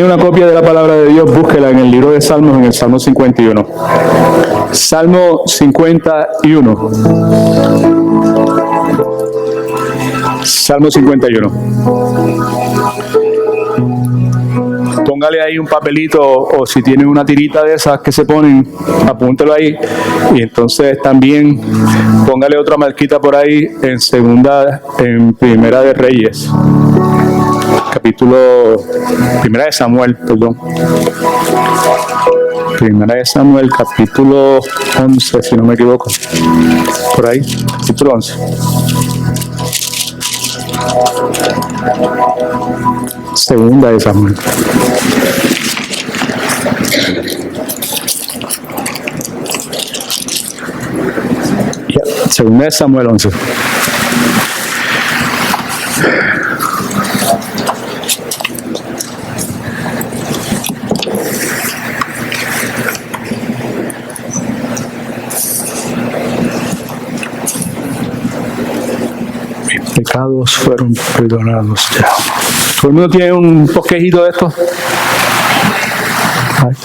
tiene una copia de la palabra de Dios, búsquela en el libro de Salmos, en el Salmo 51. Salmo 51. Salmo 51. Póngale ahí un papelito, o si tiene una tirita de esas que se ponen, apúntelo ahí. Y entonces también póngale otra marquita por ahí en Primera de Reyes. Primera de Samuel, perdón. Primera de Samuel, capítulo 11, si no me equivoco. Por ahí, capítulo 11. Segunda de Samuel. Segunda de Samuel 11. Mis pecados fueron perdonados ya. ¿Todo el mundo tiene un bosquejito de esto? Ay.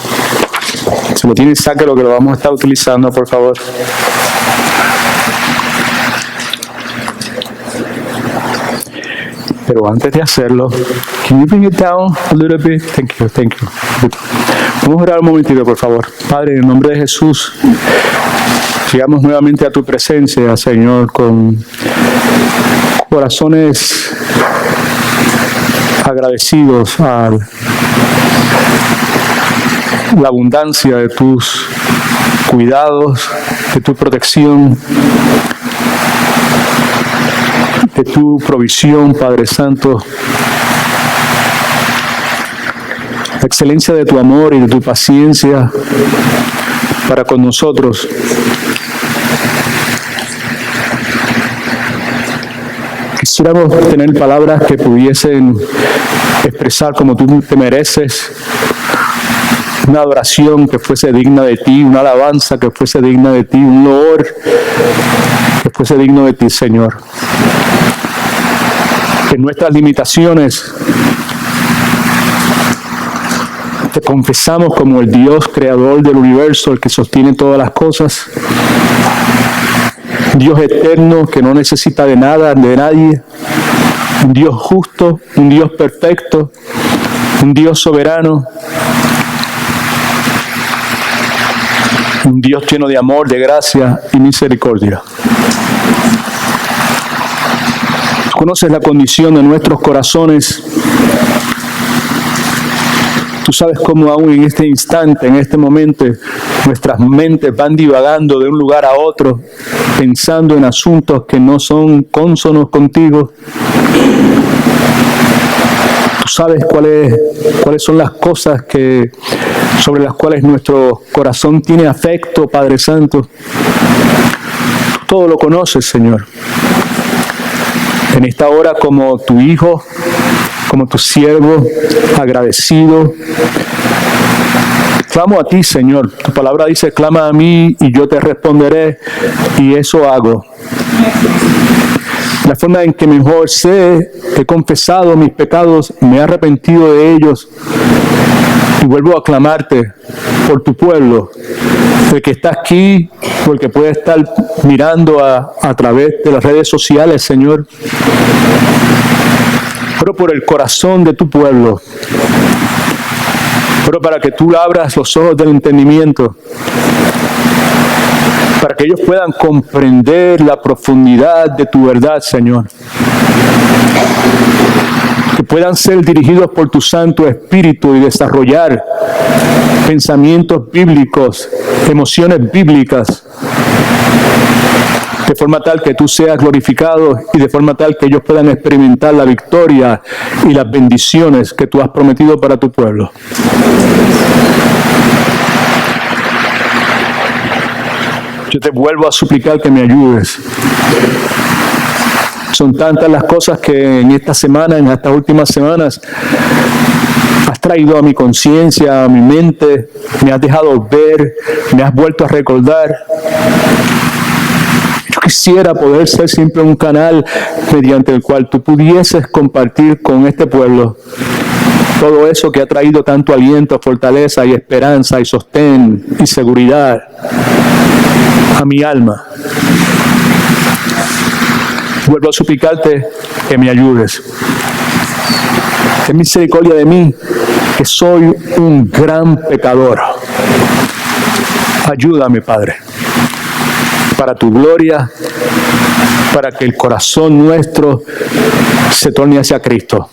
Si lo tiene, sáquelo, que lo vamos a estar utilizando, por favor. Pero antes de hacerlo, can you bring it down a little bit? Thank you. Vamos a orar un momentito, por favor. Padre, en el nombre de Jesús, llegamos nuevamente a tu presencia, Señor, con corazones agradecidos a la abundancia de tus cuidados, de tu protección, de tu provisión, Padre Santo, la excelencia de tu amor y de tu paciencia para con nosotros. Quisiéramos tener palabras que pudiesen expresar como tú te mereces, una adoración que fuese digna de ti, una alabanza que fuese digna de ti, un loor que fuese digno de ti, Señor. En nuestras limitaciones te confesamos como el Dios creador del universo, el que sostiene todas las cosas, Dios eterno que no necesita de nada, de nadie, un Dios justo, un Dios perfecto, un Dios soberano, un Dios lleno de amor, de gracia y misericordia. Tú conoces la condición de nuestros corazones. Tú sabes cómo aún en este instante, en este momento, nuestras mentes van divagando de un lugar a otro, pensando en asuntos que no son cónsonos contigo. Tú sabes cuáles son las cosas sobre las cuales nuestro corazón tiene afecto, Padre Santo. Tú todo lo conoces, Señor. En esta hora, como tu hijo, como tu siervo, agradecido, clamo a ti, Señor. Tu palabra dice, clama a mí y yo te responderé, y eso hago. La forma en que mejor sé, he confesado mis pecados, me he arrepentido de ellos, y vuelvo a clamarte por tu pueblo, el que está aquí, o el que puede estar mirando a través de las redes sociales, Señor. Pero por el corazón de tu pueblo, pero para que tú abras los ojos del entendimiento, para que ellos puedan comprender la profundidad de tu verdad, Señor. Que puedan ser dirigidos por tu Santo Espíritu y desarrollar pensamientos bíblicos, emociones bíblicas, de forma tal que tú seas glorificado y de forma tal que ellos puedan experimentar la victoria y las bendiciones que tú has prometido para tu pueblo. Yo te vuelvo a suplicar que me ayudes. Son tantas las cosas que en esta semana, en estas últimas semanas, has traído a mi conciencia, a mi mente, me has dejado ver, me has vuelto a recordar. Yo quisiera poder ser siempre un canal mediante el cual tú pudieses compartir con este pueblo todo eso que ha traído tanto aliento, fortaleza y esperanza y sostén y seguridad a mi alma. Vuelvo a suplicarte que me ayudes. Ten misericordia de mí, que soy un gran pecador. Ayúdame, Padre, para tu gloria, para que el corazón nuestro se torne hacia Cristo.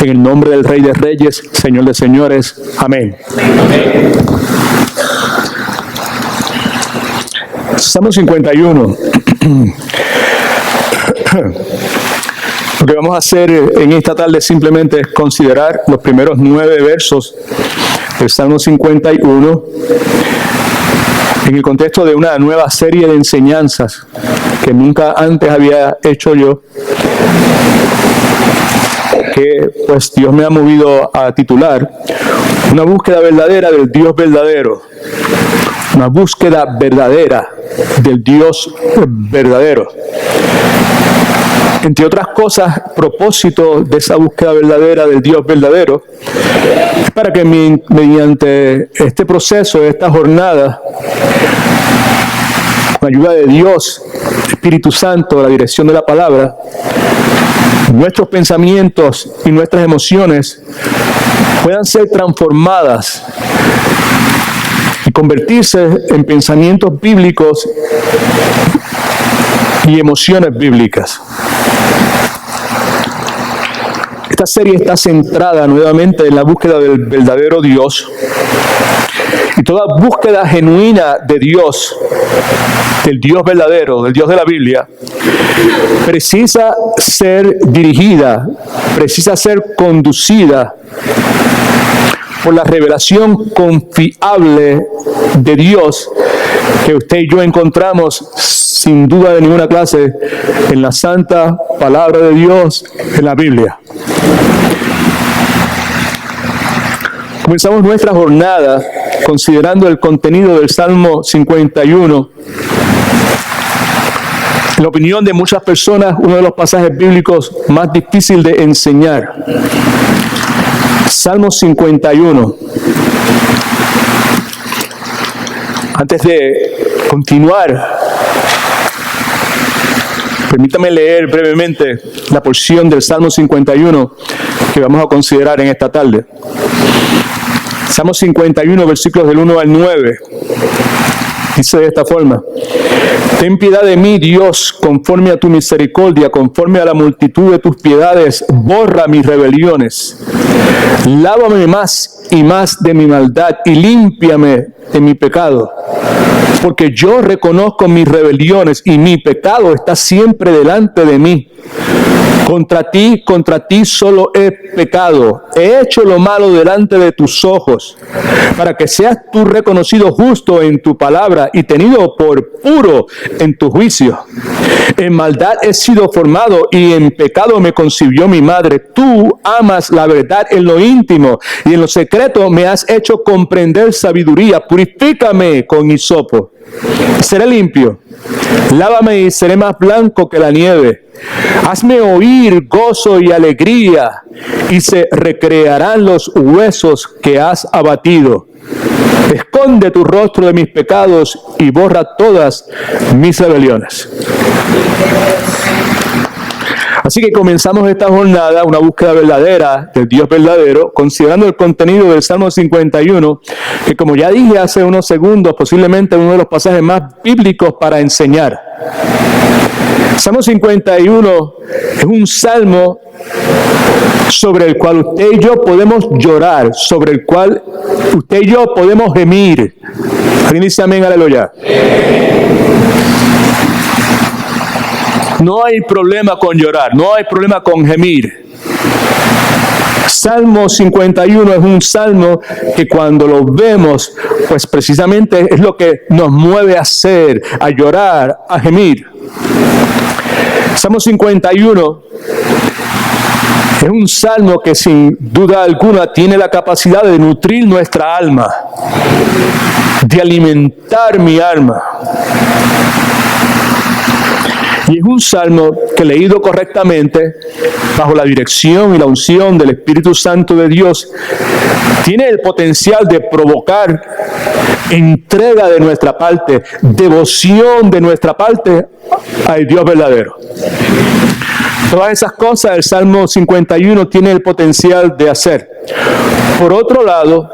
En el nombre del Rey de Reyes, Señor de Señores. Amén. Amén. Salmo 51. Lo que vamos a hacer en esta tarde simplemente es considerar los primeros 9 versos del Salmo 51 en el contexto de una nueva serie de enseñanzas que nunca antes había hecho yo, que pues Dios me ha movido a titular una búsqueda verdadera del Dios verdadero. Una búsqueda verdadera del Dios verdadero. Entre otras cosas, propósito de esa búsqueda verdadera del Dios verdadero es para que mediante este proceso, esta jornada, con ayuda de Dios, Espíritu Santo, la dirección de la palabra, nuestros pensamientos y nuestras emociones puedan ser transformadas y convertirse en pensamientos bíblicos y emociones bíblicas. Esta serie está centrada nuevamente en la búsqueda del verdadero Dios. Y toda búsqueda genuina de Dios, del Dios verdadero, del Dios de la Biblia, precisa ser dirigida, precisa ser conducida por la revelación confiable de Dios que usted y yo encontramos sin duda de ninguna clase en la santa palabra de Dios, en la Biblia. Comenzamos nuestra jornada considerando el contenido del Salmo 51. En la opinión de muchas personas, uno de los pasajes bíblicos más difícil de enseñar. Salmo 51. Antes de continuar, permítame leer brevemente la porción del Salmo 51 que vamos a considerar en esta tarde. Salmo 51, versículos del 1 al 9. Dice de esta forma: Ten piedad de mí, Dios, conforme a tu misericordia, conforme a la multitud de tus piedades, borra mis rebeliones. Lávame más y más de mi maldad y límpiame de mi pecado. Porque yo reconozco mis rebeliones y mi pecado está siempre delante de mí. Contra ti solo he pecado, he hecho lo malo delante de tus ojos, para que seas tú reconocido justo en tu palabra y tenido por puro en tu juicio. En maldad he sido formado y en pecado me concibió mi madre. Tú amas la verdad en lo íntimo y en lo secreto me has hecho comprender sabiduría. Purifícame con hisopo, seré limpio. Lávame y seré más blanco que la nieve. Hazme oír gozo y alegría, y se recrearán los huesos que has abatido. Esconde tu rostro de mis pecados y borra todas mis rebeliones. Así que comenzamos esta jornada, una búsqueda verdadera del Dios verdadero, considerando el contenido del Salmo 51, que como ya dije hace unos segundos, posiblemente uno de los pasajes más bíblicos para enseñar. Salmo 51 es un salmo sobre el cual usted y yo podemos llorar, sobre el cual usted y yo podemos gemir. ¿Alguien dice amén? Aleluya. No hay problema con llorar, no hay problema con gemir. Salmo 51 es un salmo que cuando lo vemos, pues precisamente es lo que nos mueve a hacer, a llorar, a gemir. Salmo 51 es un salmo que sin duda alguna tiene la capacidad de nutrir nuestra alma, de alimentar mi alma. Y es un salmo que, leído correctamente, bajo la dirección y la unción del Espíritu Santo de Dios, tiene el potencial de provocar entrega de nuestra parte, devoción de nuestra parte al Dios verdadero. Todas esas cosas el Salmo 51 tiene el potencial de hacer. Por otro lado,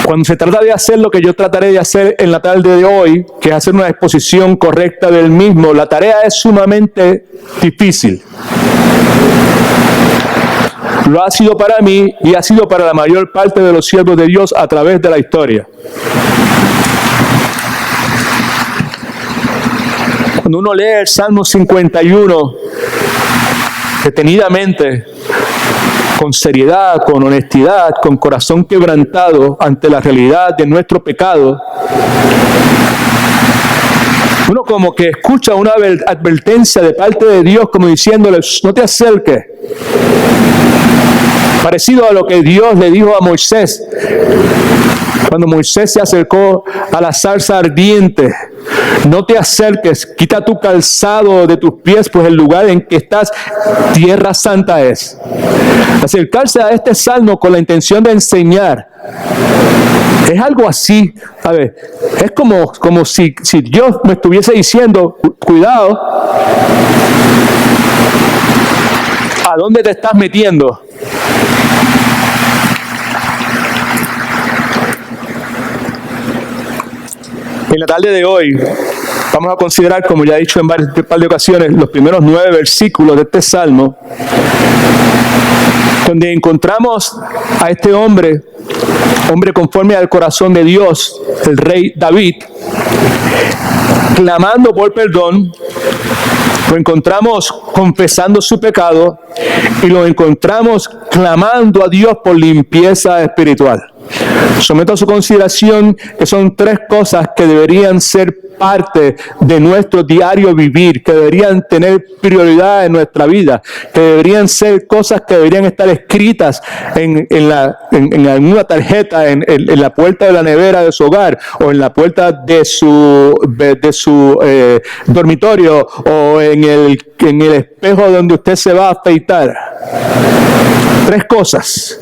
cuando se trata de hacer lo que yo trataré de hacer en la tarde de hoy, que es hacer una exposición correcta del mismo, la tarea es sumamente difícil. Lo ha sido para mí y ha sido para la mayor parte de los siervos de Dios a través de la historia. Cuando uno lee el Salmo 51 detenidamente, con seriedad, con honestidad, con corazón quebrantado ante la realidad de nuestro pecado, uno como que escucha una advertencia de parte de Dios como diciéndole, no te acerques. Parecido a lo que Dios le dijo a Moisés cuando Moisés se acercó a la zarza ardiente. No te acerques, quita tu calzado de tus pies, pues el lugar en que estás, tierra santa es. Acercarse a este salmo con la intención de enseñar es algo así, a ver, es como si Dios me estuviese diciendo, cuidado, ¿a dónde te estás metiendo? En la tarde de hoy vamos a considerar, como ya he dicho en varias de ocasiones, los primeros 9 versículos de este salmo, donde encontramos a este hombre conforme al corazón de Dios, el rey David, clamando por perdón. Lo encontramos confesando su pecado y lo encontramos clamando a Dios por limpieza espiritual. Someto a su consideración que son 3 cosas que deberían ser parte de nuestro diario vivir, que deberían tener prioridad en nuestra vida, que deberían ser cosas que deberían estar escritas en alguna tarjeta, en la puerta de la nevera de su hogar, o en la puerta de su dormitorio, o en el espejo donde usted se va a afeitar. 3 cosas.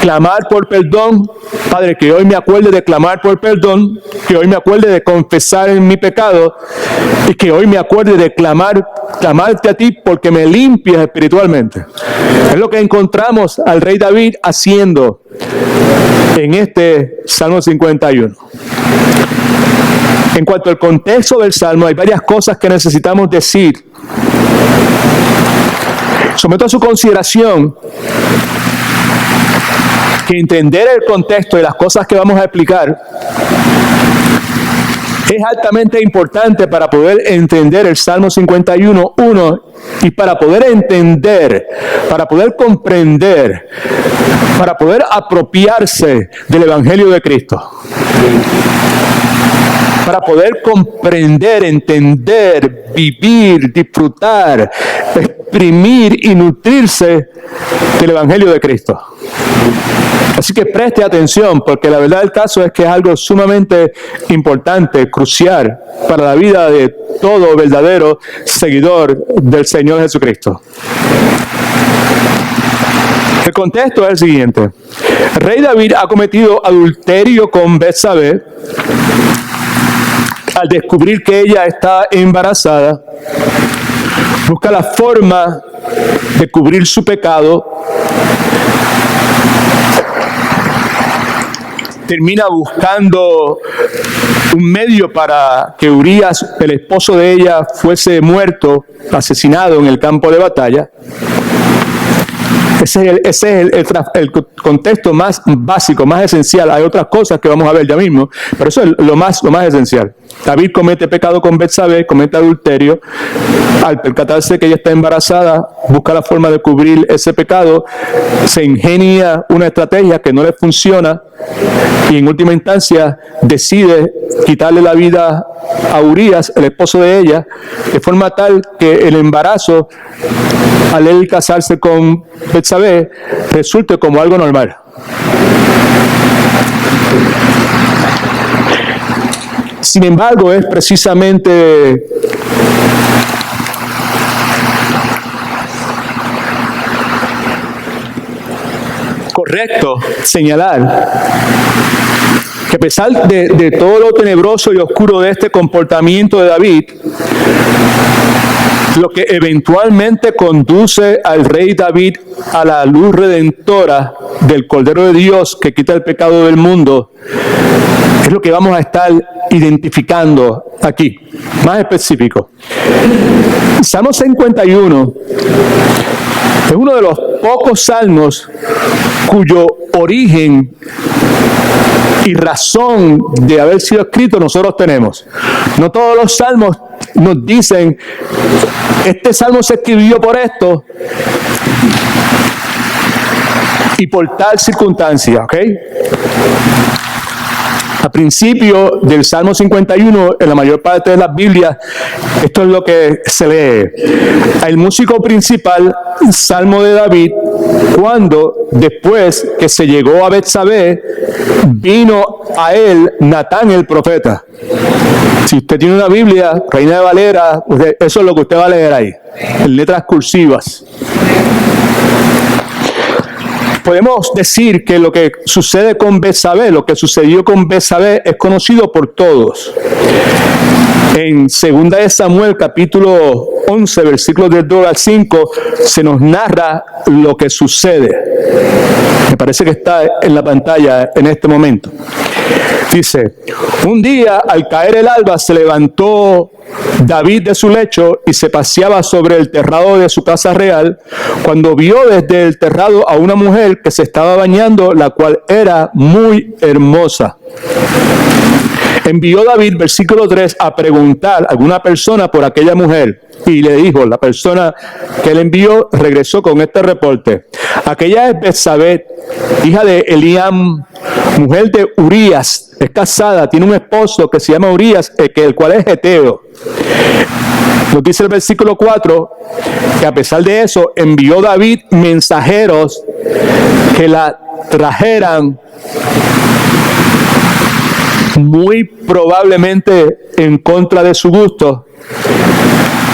Clamar por perdón. Padre, que hoy me acuerde de clamar por perdón, que hoy me acuerde de confesar en mi pecado y que hoy me acuerde de clamarte a ti porque me limpias espiritualmente. Es lo que encontramos al rey David haciendo en este Salmo 51. En cuanto al contexto del Salmo, hay varias cosas que necesitamos decir. Someto a su consideración que entender el contexto de las cosas que vamos a explicar es altamente importante para poder entender el Salmo 51:1 y para poder entender, para poder comprender, para poder apropiarse del Evangelio de Cristo. Para poder comprender, entender, vivir, disfrutar, exprimir y nutrirse del Evangelio de Cristo. Así que preste atención, porque la verdad del caso es que es algo sumamente importante, crucial para la vida de todo verdadero seguidor del Señor Jesucristo. El contexto es el siguiente. El rey David ha cometido adulterio con Betsabé. Al descubrir que ella está embarazada, busca la forma de cubrir su pecado. Termina buscando un medio para que Urías, el esposo de ella, fuese muerto, asesinado en el campo de batalla. Ese es el contexto más básico, más esencial. Hay otras cosas que vamos a ver ya mismo, pero eso es lo más esencial. David comete pecado con Betsabé, comete adulterio. Al percatarse que ella está embarazada, busca la forma de cubrir ese pecado, se ingenia una estrategia que no le funciona y en última instancia decide quitarle la vida a Urías, el esposo de ella, de forma tal que el embarazo, al él casarse con Betsabé, resulte como algo normal. Sin embargo, es precisamente correcto señalar que a pesar de todo lo tenebroso y oscuro de este comportamiento de David, lo que eventualmente conduce al rey David a la luz redentora del Cordero de Dios que quita el pecado del mundo, es lo que vamos a estar identificando aquí, más específico. Salmo 51 es uno de los pocos salmos cuyo origen y razón de haber sido escrito nosotros tenemos. No todos los salmos nos dicen, este salmo se escribió por esto y por tal circunstancia, ¿ok? A principio del Salmo 51, en la mayor parte de las Biblias, esto es lo que se lee. El músico principal, Salmo de David, cuando después que se llegó a Betsabé, vino a él Natán el profeta. Si usted tiene una Biblia, Reina de Valera, eso es lo que usted va a leer ahí, en letras cursivas. Podemos decir que lo que sucede con Betsabé, lo que sucedió con Betsabé es conocido por todos. En 2 de Samuel, capítulo 11, versículos del 2 al 5, se nos narra lo que sucede. Me parece que está en la pantalla en este momento. Dice, un día al caer el alba se levantó David de su lecho y se paseaba sobre el terrado de su casa real, cuando vio desde el terrado a una mujer que se estaba bañando, la cual era muy hermosa. Envió David, versículo 3, a preguntar a alguna persona por aquella mujer. Y le dijo, la persona que él envió regresó con este reporte. Aquella es Betsabé, hija de Eliam, mujer de Urías. Es casada, tiene un esposo que se llama Urías, el cual es Eteo. Nos dice el versículo 4 que a pesar de eso envió David mensajeros que la trajeran, muy probablemente en contra de su gusto,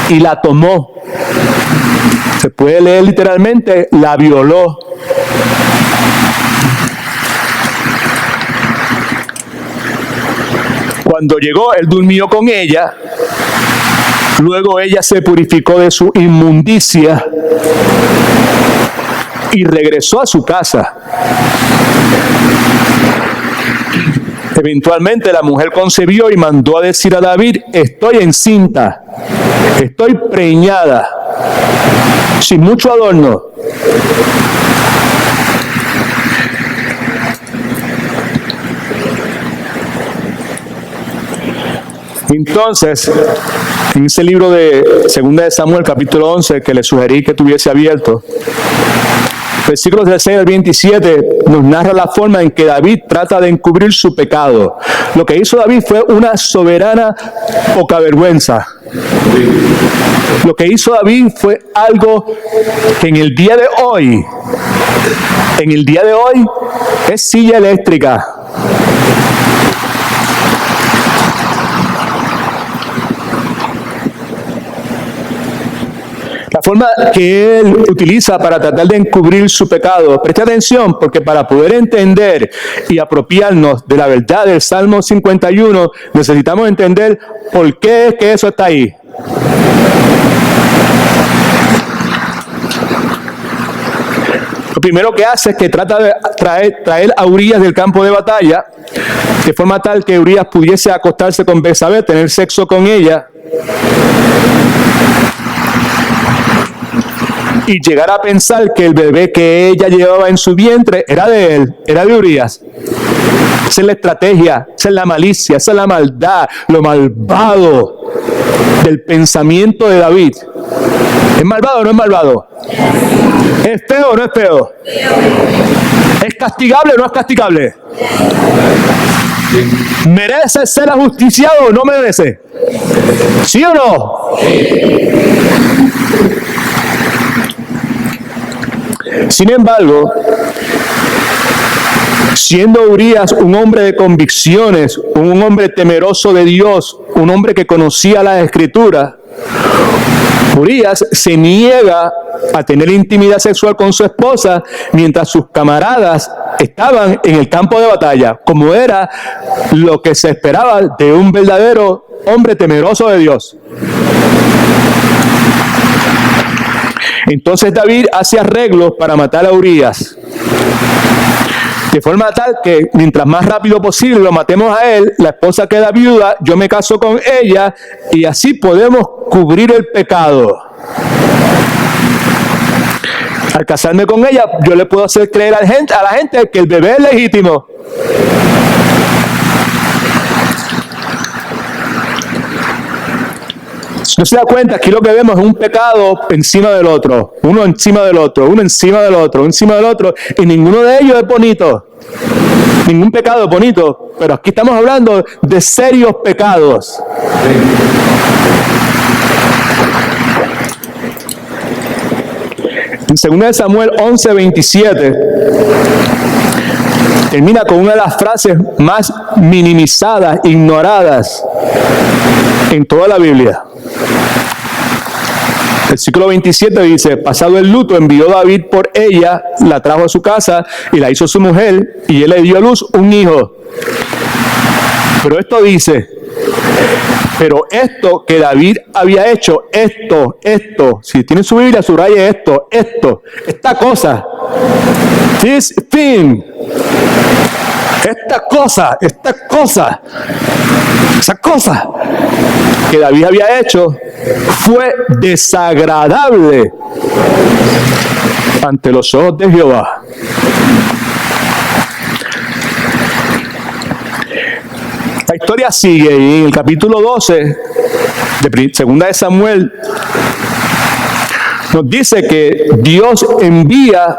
y la tomó. Se puede leer literalmente, la violó. Cuando llegó, él durmió con ella. Luego ella se purificó de su inmundicia y regresó a su casa. Eventualmente la mujer concebió y mandó a decir a David, estoy encinta, estoy preñada, sin mucho adorno. Entonces, en ese libro de 2 de Samuel, capítulo 11, que le sugerí que tuviese abierto, versículos del 6 al 27 nos narra la forma en que David trata de encubrir su pecado. Lo que hizo David fue una soberana poca vergüenza. Lo que hizo David fue algo que en el día de hoy es silla eléctrica. La forma que él utiliza para tratar de encubrir su pecado, preste atención, porque para poder entender y apropiarnos de la verdad del Salmo 51, necesitamos entender por qué es que eso está ahí. Lo primero que hace es que trata de traer a Urías del campo de batalla, de forma tal que Urías pudiese acostarse con Betsabé, tener sexo con ella, y llegar a pensar que el bebé que ella llevaba en su vientre era de él, era de Urías. Esa es la estrategia, esa es la malicia, esa es la maldad, lo malvado del pensamiento de David. ¿Es malvado o no es malvado? ¿Es feo o no es feo? ¿Es castigable o no es castigable? ¿Merece ser ajusticiado o no merece? ¿Sí o no? Sin embargo, siendo Urías un hombre de convicciones, un hombre temeroso de Dios, un hombre que conocía las Escrituras, Urías se niega a tener intimidad sexual con su esposa mientras sus camaradas estaban en el campo de batalla, como era lo que se esperaba de un verdadero hombre temeroso de Dios. Entonces David hace arreglos para matar a Urías, de forma tal que mientras más rápido posible lo matemos a él, la esposa queda viuda, yo me caso con ella y así podemos cubrir el pecado. Al casarme con ella, yo le puedo hacer creer a la gente que el bebé es legítimo. No se da cuenta, aquí lo que vemos es un pecado encima del otro, uno encima del otro, uno encima del otro, uno encima del otro, y ninguno de ellos es bonito. Ningún pecado es bonito, pero aquí estamos hablando de serios pecados. En 2 Samuel 11:27 termina con una de las frases más minimizadas, ignoradas en toda la Biblia. El versículo 27 dice: pasado el luto, envió David por ella, la trajo a su casa y la hizo su mujer, y él le dio a luz un hijo. Pero esto dice: pero esto que David había hecho, si tiene su Biblia, subraye esta cosa, this thing, esa cosa que David había hecho fue desagradable ante los ojos de Jehová. La historia sigue y en el capítulo 12 de 2 Samuel nos dice que Dios envía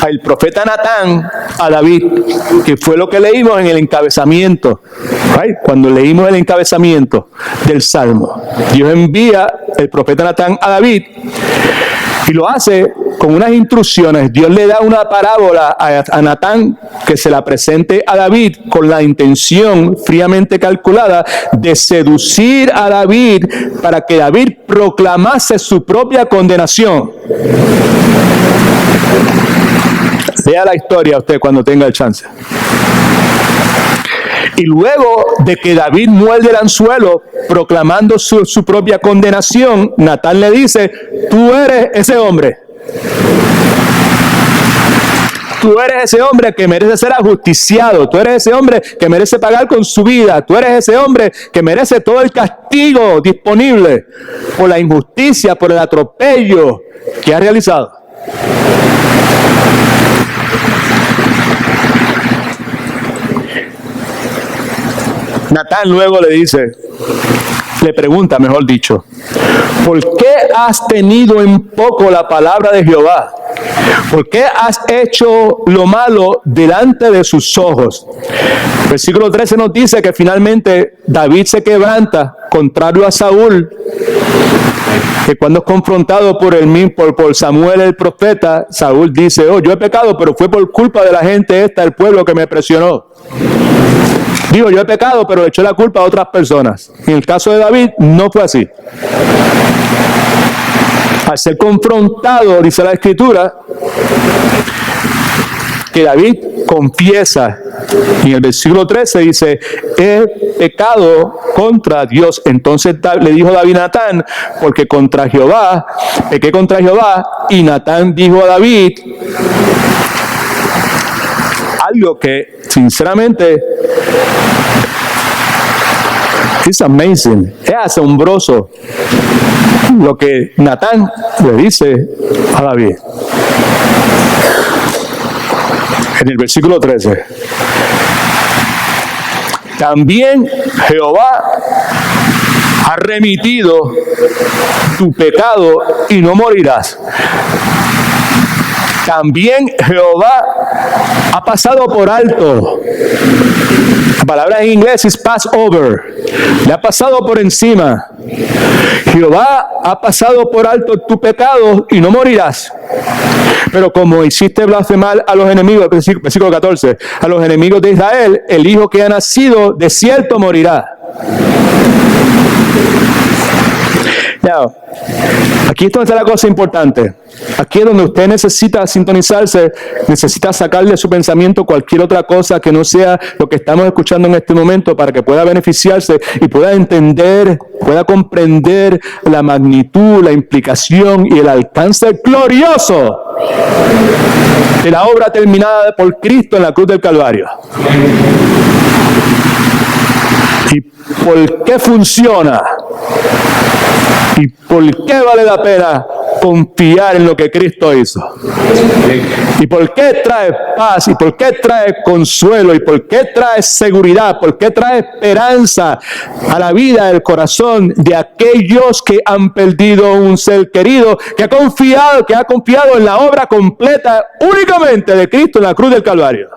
al profeta Natán a David, que fue lo que leímos en el encabezamiento, right? Cuando leímos el encabezamiento del Salmo. Dios envía el profeta Natán a David y lo hace con unas instrucciones. Dios le da una parábola a Natán que se la presente a David con la intención fríamente calculada de seducir a David para que David proclamase su propia condenación. Lea la historia usted cuando tenga el chance. Y luego de que David muerde el anzuelo proclamando su propia condenación, Natán le dice: tú eres ese hombre. Tú eres ese hombre que merece ser ajusticiado. Tú eres ese hombre que merece pagar con su vida. Tú eres ese hombre que merece todo el castigo disponible por la injusticia, por el atropello que ha realizado. Natán luego le pregunta, mejor dicho: ¿por qué has tenido en poco la palabra de Jehová? ¿Por qué has hecho lo malo delante de sus ojos? Versículo 13 nos dice que finalmente David se quebranta, contrario a Saúl, que cuando es confrontado por Samuel el profeta, Saúl dice: oh, yo he pecado, pero fue por culpa de la gente el pueblo que me presionó. Digo, yo he pecado, pero le echó la culpa a otras personas. En el caso de David, no fue así. Al ser confrontado, dice la Escritura, que David confiesa. En el versículo 13 dice: he pecado contra Dios. Entonces le dijo David a Natán: porque pequé contra Jehová. Y Natán dijo a David algo que sinceramente es amazing, es asombroso lo que Natán le dice a David. En el versículo 13: también Jehová ha remitido tu pecado y no morirás. También Jehová ha pasado por alto. La palabra en inglés es pass over. Le ha pasado por encima. Jehová ha pasado por alto tu pecado y no morirás. Pero como hiciste blasfemar a los enemigos, versículo 14, a los enemigos de Israel, el hijo que ha nacido de cierto morirá. Now, aquí es donde está la cosa importante. Aquí es donde usted necesita sintonizarse, necesita sacarle de su pensamiento cualquier otra cosa que no sea lo que estamos escuchando en este momento para que pueda beneficiarse y pueda entender, pueda comprender la magnitud, la implicación y el alcance glorioso de la obra terminada por Cristo en la cruz del Calvario. ¿Y por qué funciona? ¿Y por qué vale la pena confiar en lo que Cristo hizo? ¿Y por qué trae paz? ¿Y por qué trae consuelo? ¿Y por qué trae seguridad? ¿Por qué trae esperanza a la vida, al corazón de aquellos que han perdido un ser querido, que ha confiado en la obra completa únicamente de Cristo en la cruz del Calvario?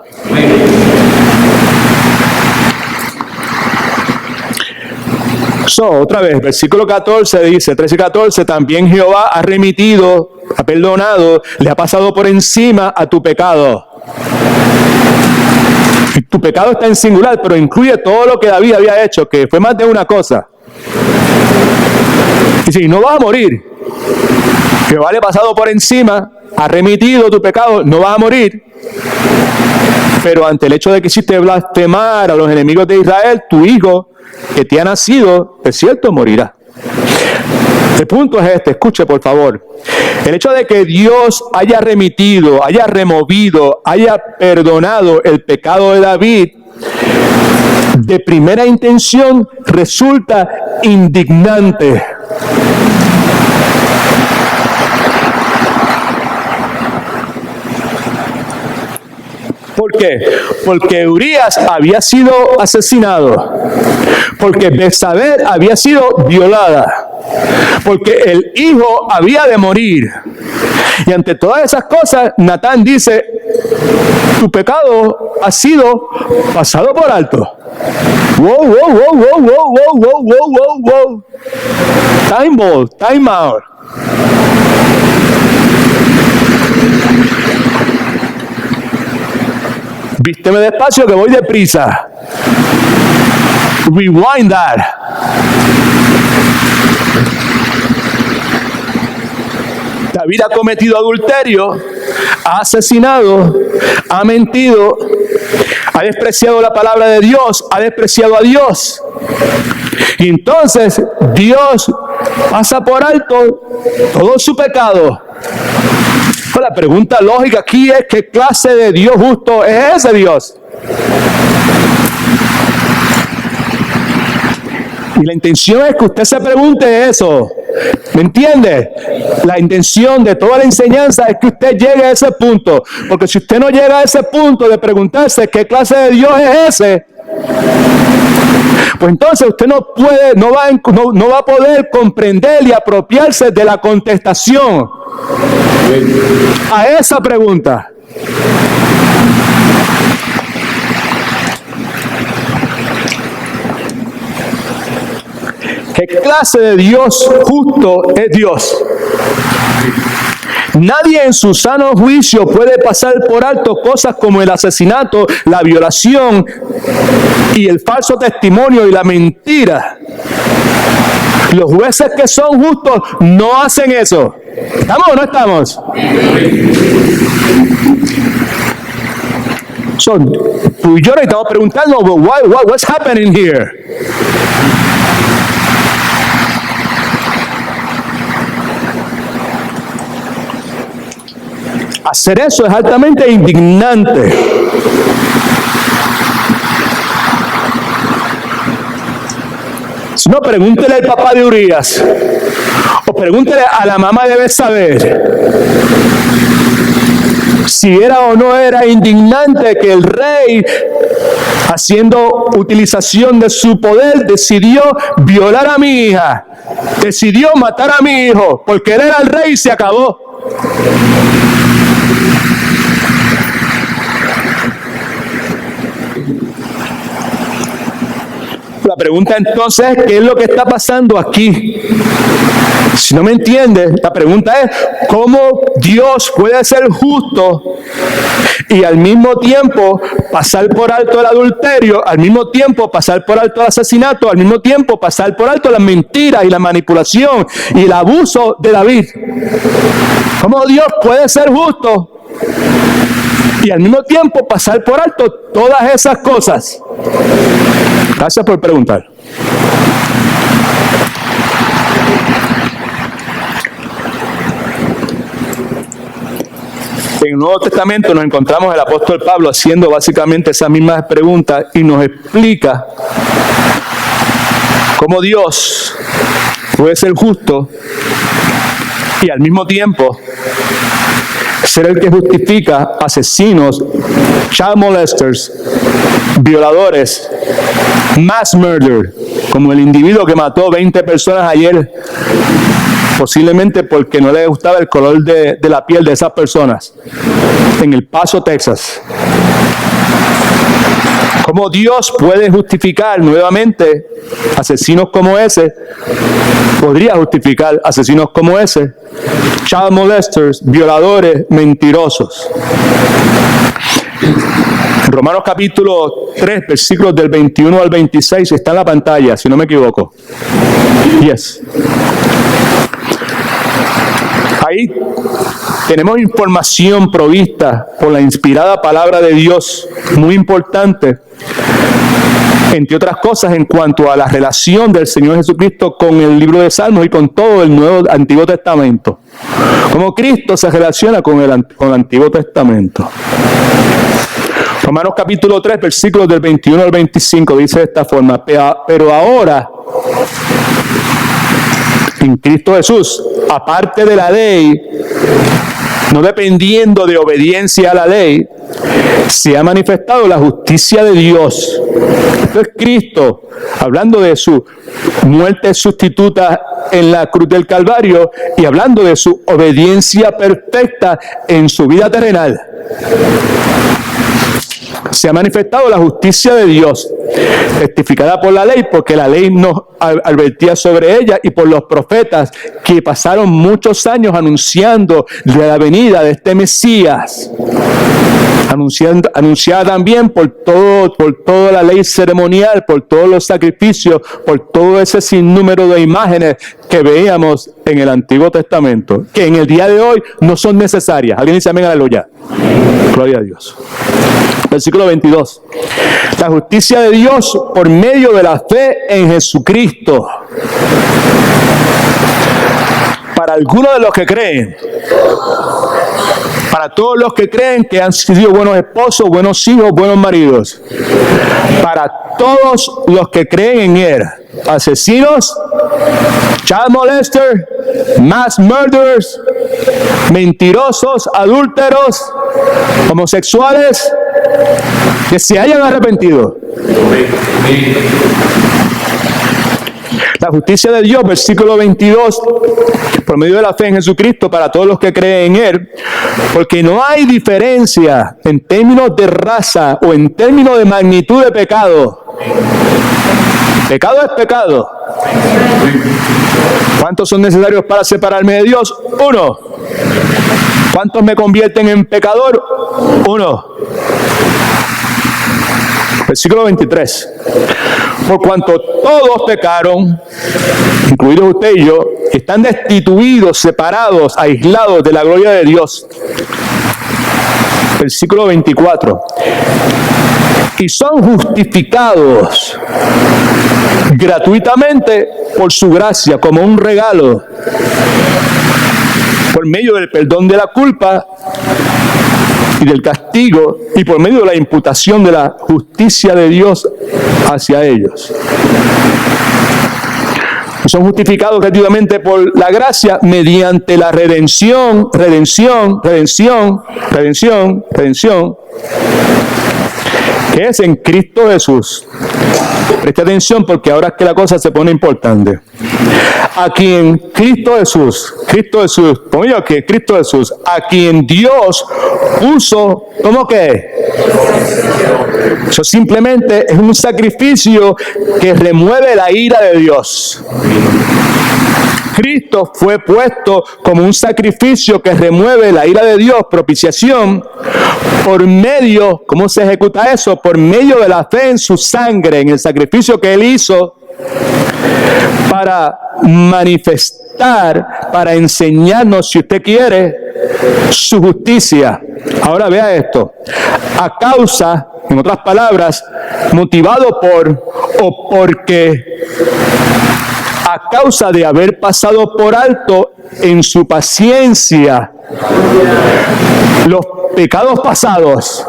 Otra vez, versículo 14 dice, 13 y 14, también Jehová ha remitido, ha perdonado, le ha pasado por encima a tu pecado. Y tu pecado está en singular, pero incluye todo lo que David había hecho, que fue más de una cosa. Y si no vas a morir, Jehová le ha pasado por encima, ha remitido tu pecado, no vas a morir. Pero ante el hecho de que hiciste blasfemar a los enemigos de Israel, tu hijo que te ha nacido, es cierto, morirá. El punto es este, escuche por favor. El hecho de que Dios haya remitido, haya removido, haya perdonado el pecado de David, de primera intención resulta indignante. ¿Por qué? Porque Urías había sido asesinado, porque Betsabé había sido violada, porque el hijo había de morir. Y ante todas esas cosas, Natán dice, tu pecado ha sido pasado por alto. Wow, wow, wow, wow, wow, wow, wow, wow, wow, wow. Time out. Vísteme despacio que voy deprisa. Rewind that. David ha cometido adulterio, ha asesinado, ha mentido, ha despreciado la palabra de Dios, ha despreciado a Dios. Y entonces Dios pasa por alto todo su pecado. La pregunta lógica aquí es, ¿qué clase de Dios justo es ese Dios? Y la intención es que usted se pregunte eso. ¿Me entiende? La intención de toda la enseñanza es que usted llegue a ese punto. Porque si usted no llega a ese punto de preguntarse qué clase de Dios es ese, pues entonces usted no va a poder comprender y apropiarse de la contestación a esa pregunta. ¿Qué clase de Dios justo es Dios? Nadie en su sano juicio puede pasar por alto cosas como el asesinato, la violación y el falso testimonio y la mentira. Los jueces que son justos no hacen eso. ¿Estamos o no estamos? Tú y yo le estamos preguntando, what's happening here? Hacer eso es altamente indignante. Si no, pregúntele al papá de Urías o pregúntele a la mamá de Betsabé si era o no era indignante que el rey, haciendo utilización de su poder, decidió violar a mi hija, decidió matar a mi hijo, porque él era el rey y se acabó. La pregunta entonces, ¿qué es lo que está pasando aquí? Si no me entiendes, la pregunta es, ¿cómo Dios puede ser justo y al mismo tiempo pasar por alto el adulterio, al mismo tiempo pasar por alto el asesinato, al mismo tiempo pasar por alto las mentiras y la manipulación y el abuso de David? ¿Cómo Dios puede ser justo y al mismo tiempo pasar por alto todas esas cosas? Gracias por preguntar. En el Nuevo Testamento nos encontramos el apóstol Pablo haciendo básicamente esas mismas preguntas y nos explica cómo Dios puede ser justo y al mismo tiempo ser el que justifica asesinos, child molesters, violadores, mass murder, como el individuo que mató 20 personas ayer, posiblemente porque no le gustaba el color de la piel de esas personas, en El Paso, Texas. ¿Cómo Dios puede justificar nuevamente asesinos como ese? Podría justificar asesinos como ese, child molesters, violadores, mentirosos. Romanos capítulo 3, versículos del 21 al 26, está en la pantalla, si no me equivoco. Yes. Ahí tenemos información provista por la inspirada palabra de Dios, muy importante, entre otras cosas, en cuanto a la relación del Señor Jesucristo con el libro de Salmos y con todo el Antiguo Testamento. Cómo Cristo se relaciona con el Antiguo Testamento. Romanos capítulo 3, versículos del 21 al 25, dice de esta forma: pero ahora, en Cristo Jesús, aparte de la ley, no dependiendo de obediencia a la ley, se ha manifestado la justicia de Dios. Entonces Cristo, hablando de su muerte sustituta en la cruz del Calvario y hablando de su obediencia perfecta en su vida terrenal, se ha manifestado la justicia de Dios, testificada por la ley, porque la ley nos advertía sobre ella, y por los profetas que pasaron muchos años anunciando de la venida de este Mesías, anunciada también por toda la ley ceremonial, por todos los sacrificios, por todo ese sinnúmero de imágenes que veíamos en el Antiguo Testamento, que en el día de hoy no son necesarias. ¿Alguien dice amén? Aleluya. Gloria a Dios. Versículo 22. La justicia de Dios por medio de la fe en Jesucristo, para algunos de los que creen, para todos los que creen que han sido buenos esposos, buenos hijos, buenos maridos, para todos los que creen en Él, asesinos, child molesters, mass murderers, mentirosos, adúlteros, homosexuales, que se hayan arrepentido. La justicia de Dios, versículo 22, por medio de la fe en Jesucristo, para todos los que creen en Él, porque no hay diferencia en términos de raza o en términos de magnitud de pecado. Pecado es pecado. ¿Cuántos son necesarios para separarme de Dios? Uno. ¿Cuántos me convierten en pecador? Uno. Versículo 23. Por cuanto todos pecaron, incluidos usted y yo, están destituidos, separados, aislados de la gloria de Dios. Versículo 24. Y son justificados gratuitamente por su gracia, como un regalo, por medio del perdón de la culpa y del castigo, y por medio de la imputación de la justicia de Dios hacia ellos. Son justificados gratuitamente por la gracia mediante la redención, que es en Cristo Jesús. Presta atención, porque ahora es que la cosa se pone importante. A quien Cristo Jesús, pongo que Cristo Jesús, a quien Dios puso, ¿cómo que? Eso simplemente es un sacrificio que remueve la ira de Dios. Cristo fue puesto como un sacrificio que remueve la ira de Dios, propiciación, por medio, ¿cómo se ejecuta eso? Por medio de la fe en su sangre, en el sacrificio que Él hizo para manifestar, para enseñarnos, si usted quiere, su justicia. Ahora vea esto. A causa, en otras palabras, motivado por o porque a causa de haber pasado por alto en su paciencia los pecados pasados,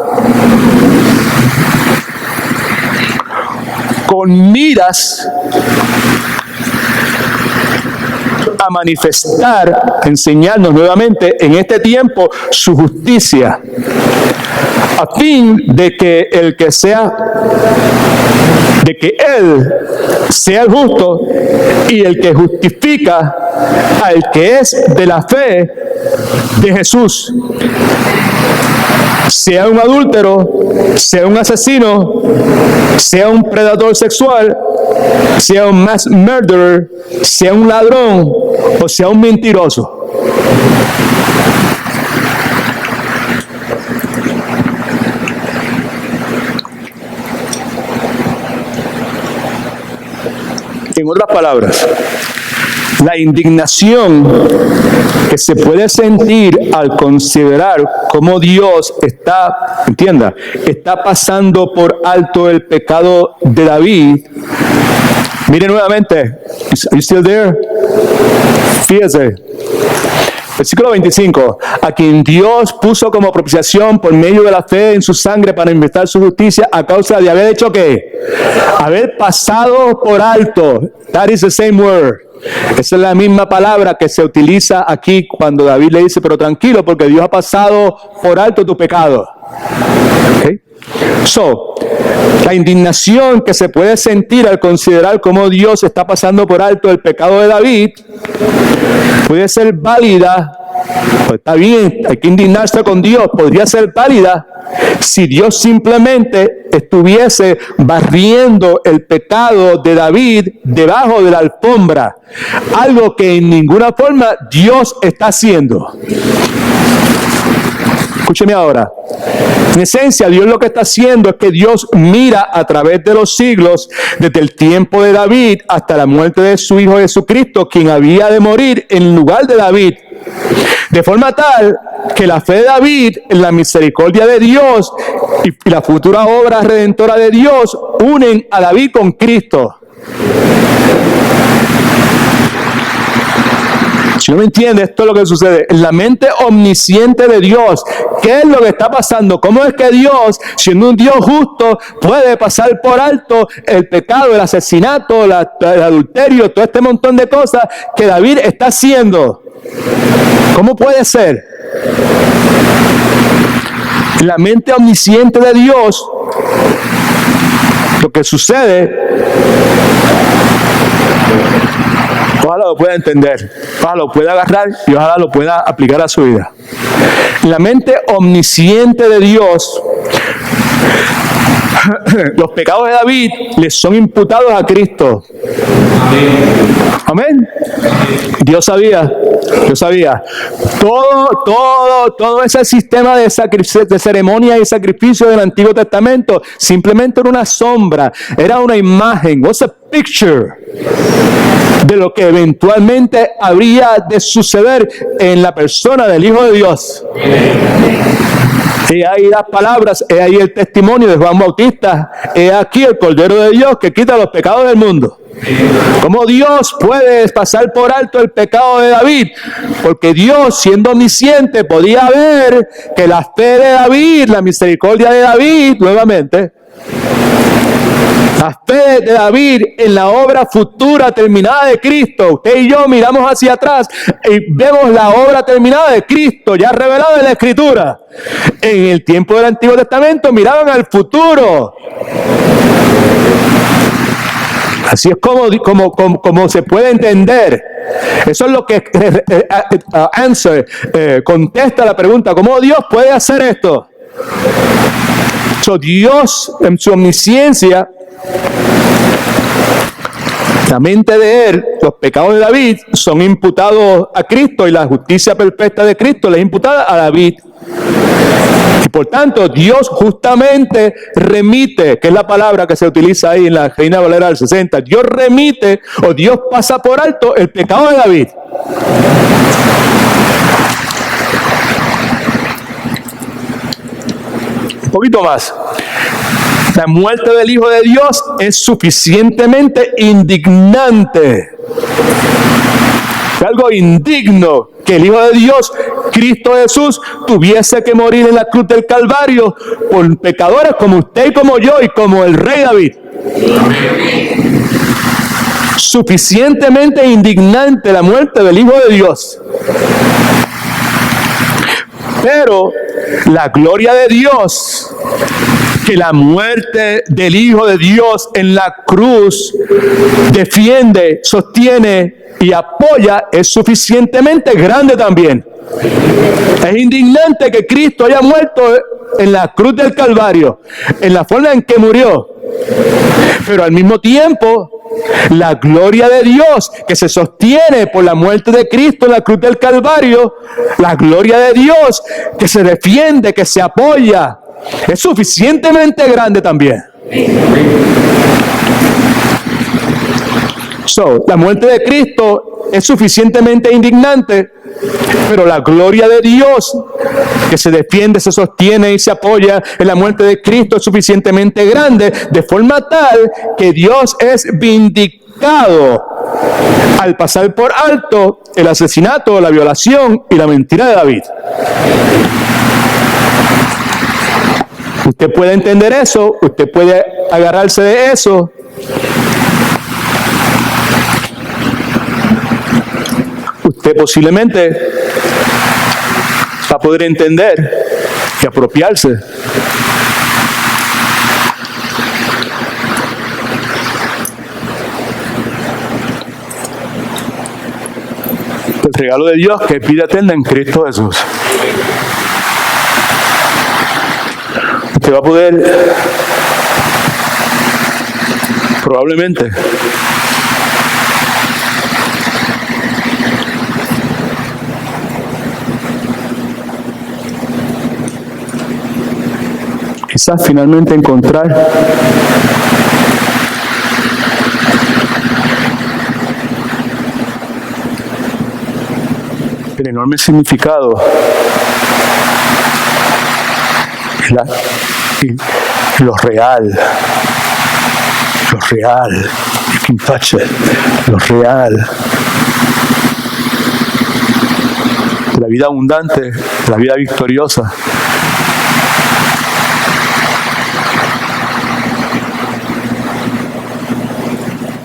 con miras a manifestar, enseñarnos nuevamente en este tiempo su justicia, a fin de que Él sea el justo y el que justifica al que es de la fe de Jesús, sea un adúltero, sea un asesino, sea un predador sexual, sea un mass murderer, sea un ladrón o sea un mentiroso. En otras palabras, la indignación que se puede sentir al considerar cómo Dios está pasando por alto el pecado de David. Mire nuevamente, are you still there? Fíjese. Versículo 25, a quien Dios puso como propiciación por medio de la fe en su sangre para manifestar su justicia a causa de haber hecho ¿qué? Haber pasado por alto. That is the same word. Esa es la misma palabra que se utiliza aquí cuando David le dice, pero tranquilo porque Dios ha pasado por alto tu pecado. Okay. So, la indignación que se puede sentir al considerar cómo Dios está pasando por alto el pecado de David puede ser válida. Pues está bien, hay que indignarse con Dios. Podría ser válida si Dios simplemente estuviese barriendo el pecado de David debajo de la alfombra, algo que en ninguna forma Dios está haciendo. Escúcheme ahora. En esencia, Dios lo que está haciendo es que Dios mira a través de los siglos, desde el tiempo de David hasta la muerte de su Hijo Jesucristo, quien había de morir en lugar de David, de forma tal que la fe de David en la misericordia de Dios y la futura obra redentora de Dios unen a David con Cristo. Si no me entiende, esto es lo que sucede. En la mente omnisciente de Dios, ¿qué es lo que está pasando? ¿Cómo es que Dios, siendo un Dios justo, puede pasar por alto el pecado, el asesinato, el adulterio, todo este montón de cosas que David está haciendo? ¿Cómo puede ser? En la mente omnisciente de Dios, lo que sucede, ojalá lo pueda entender, ojalá lo pueda agarrar y ojalá lo pueda aplicar a su vida. La mente omnisciente de Dios, los pecados de David les son imputados a Cristo. Amén. Dios sabía. Todo ese sistema de ceremonia y sacrificio del Antiguo Testamento simplemente era una sombra, era una imagen. What's a picture de lo que eventualmente habría de suceder en la persona del Hijo de Dios? He ahí las palabras, he ahí el testimonio de Juan Bautista, he aquí el Cordero de Dios que quita los pecados del mundo. ¿Cómo Dios puede pasar por alto el pecado de David? Porque Dios, siendo omnisciente, podía ver que la fe de David, la misericordia de David, nuevamente, la fe de David en la obra futura terminada de Cristo. Usted y yo miramos hacia atrás y vemos la obra terminada de Cristo, ya revelada en la Escritura. En el tiempo del Antiguo Testamento miraban al futuro. Así es como se puede entender. Eso es lo que contesta la pregunta, ¿cómo Dios puede hacer esto? Dios, en su omnisciencia, la mente de Él, los pecados de David son imputados a Cristo y la justicia perfecta de Cristo le es imputada a David. Y por tanto, Dios justamente remite, que es la palabra que se utiliza ahí en la Reina Valera del 60, Dios remite o Dios pasa por alto el pecado de David. Un poquito más. La muerte del Hijo de Dios es suficientemente indignante. Es algo indigno que el Hijo de Dios, Cristo Jesús, tuviese que morir en la cruz del Calvario por pecadores como usted y como yo y como el rey David. Suficientemente indignante la muerte del Hijo de Dios. Pero la gloria de Dios, que la muerte del Hijo de Dios en la cruz defiende, sostiene y apoya, es suficientemente grande también. Es indignante que Cristo haya muerto en la cruz del Calvario, en la forma en que murió. Pero al mismo tiempo, la gloria de Dios que se sostiene por la muerte de Cristo en la cruz del Calvario, la gloria de Dios que se defiende, que se apoya, es suficientemente grande también. La muerte de Cristo es suficientemente indignante, pero la gloria de Dios que se defiende, se sostiene y se apoya en la muerte de Cristo es suficientemente grande, de forma tal que Dios es vindicado al pasar por alto el asesinato, la violación y la mentira de David. Usted puede entender eso, usted puede agarrarse de eso. Usted posiblemente va a poder entender y apropiarse del regalo de Dios, que es vida eterna en Cristo Jesús. Usted va a poder probablemente quizás finalmente encontrar el enorme significado y lo real, you can touch it, lo real, la vida abundante, la vida victoriosa.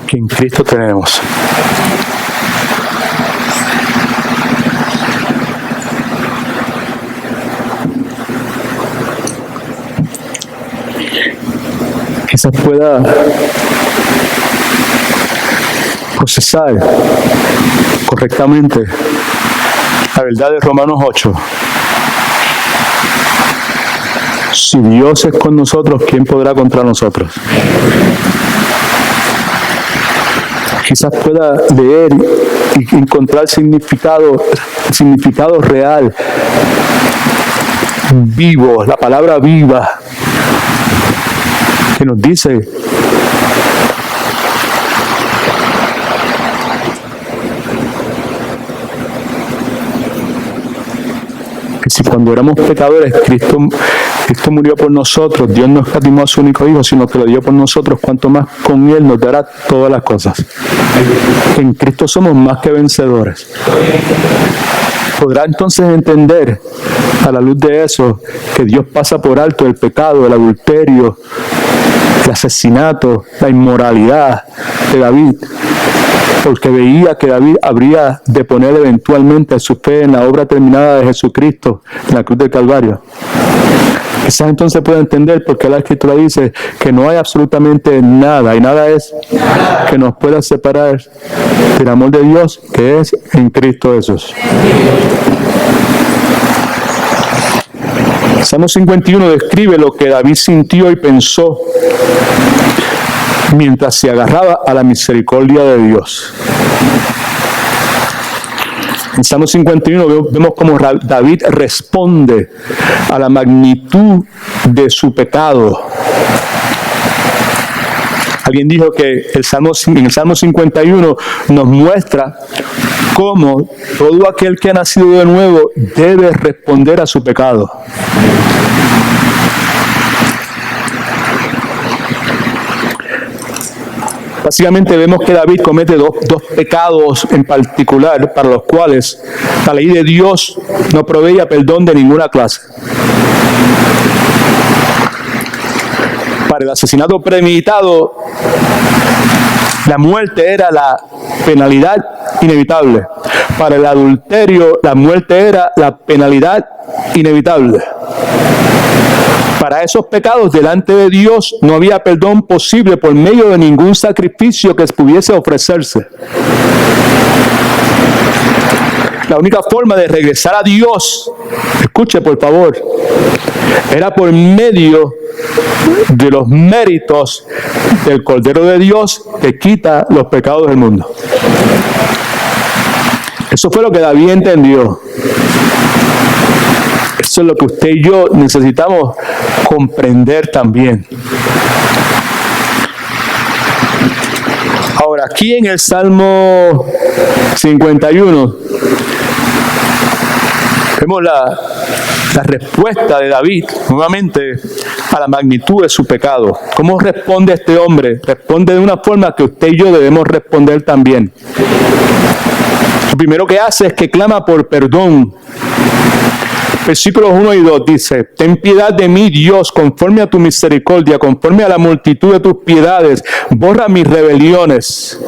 Que en Cristo tenemos. Quizás pueda procesar correctamente la verdad de Romanos 8. Si Dios es con nosotros, ¿quién podrá contra nosotros? Quizás pueda leer y encontrar significado real, vivo, la palabra viva, que nos dice que si cuando éramos pecadores Cristo murió por nosotros, Dios no escatimó a su único Hijo, sino que lo dio por nosotros, cuanto más con Él nos dará todas las cosas. En Cristo somos más que vencedores. Podrá entonces entender, a la luz de eso, que Dios pasa por alto el pecado, el adulterio, el asesinato, la inmoralidad de David, porque veía que David habría de poner eventualmente su fe en la obra terminada de Jesucristo en la cruz del Calvario. Quizás entonces pueda entender por qué la Escritura dice que no hay absolutamente nada, y nada es que nos pueda separar del amor de Dios que es en Cristo Jesús. Salmo 51 describe lo que David sintió y pensó mientras se agarraba a la misericordia de Dios. En Salmo 51 vemos cómo David responde a la magnitud de su pecado. Alguien dijo que en el Salmo 51 nos muestra cómo todo aquel que ha nacido de nuevo debe responder a su pecado. Básicamente vemos que David comete dos pecados en particular para los cuales la ley de Dios no proveía perdón de ninguna clase. Para el asesinato premeditado, la muerte era la penalidad inevitable. Para el adulterio, la muerte era la penalidad inevitable. Para esos pecados delante de Dios no había perdón posible por medio de ningún sacrificio que pudiese ofrecerse. La única forma de regresar a Dios, escuche por favor, era por medio de los méritos del Cordero de Dios que quita los pecados del mundo. Eso fue lo que David entendió. Eso es lo que usted y yo necesitamos comprender también. Ahora, aquí en el Salmo 51, vemos la respuesta de David, nuevamente, a la magnitud de su pecado. ¿Cómo responde este hombre? Responde de una forma que usted y yo debemos responder también. Lo primero que hace es que clama por perdón. Versículos 1 y 2 dice: ten piedad de mí, Dios, conforme a tu misericordia, conforme a la multitud de tus piedades, borra mis rebeliones.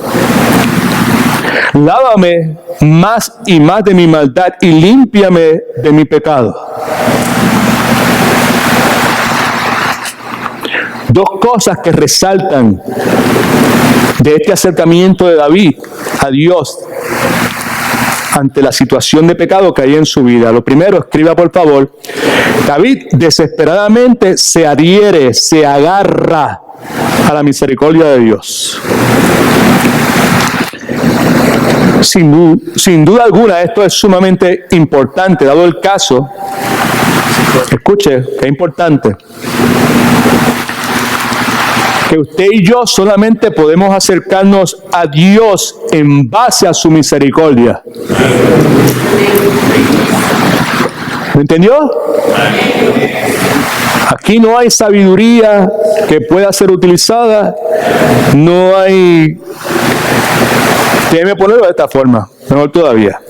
Lávame más y más de mi maldad y límpiame de mi pecado. Dos cosas que resaltan de este acercamiento de David a Dios ante la situación de pecado que hay en su vida. Lo primero, escriba por favor, David desesperadamente se adhiere, se agarra a la misericordia de Dios. Sin duda alguna, esto es sumamente importante, dado el caso, escuche, que es importante, que usted y yo solamente podemos acercarnos a Dios en base a su misericordia. ¿Me entendió? Aquí no hay sabiduría que pueda ser utilizada, no hay... Déjeme ponerlo de esta forma, mejor todavía.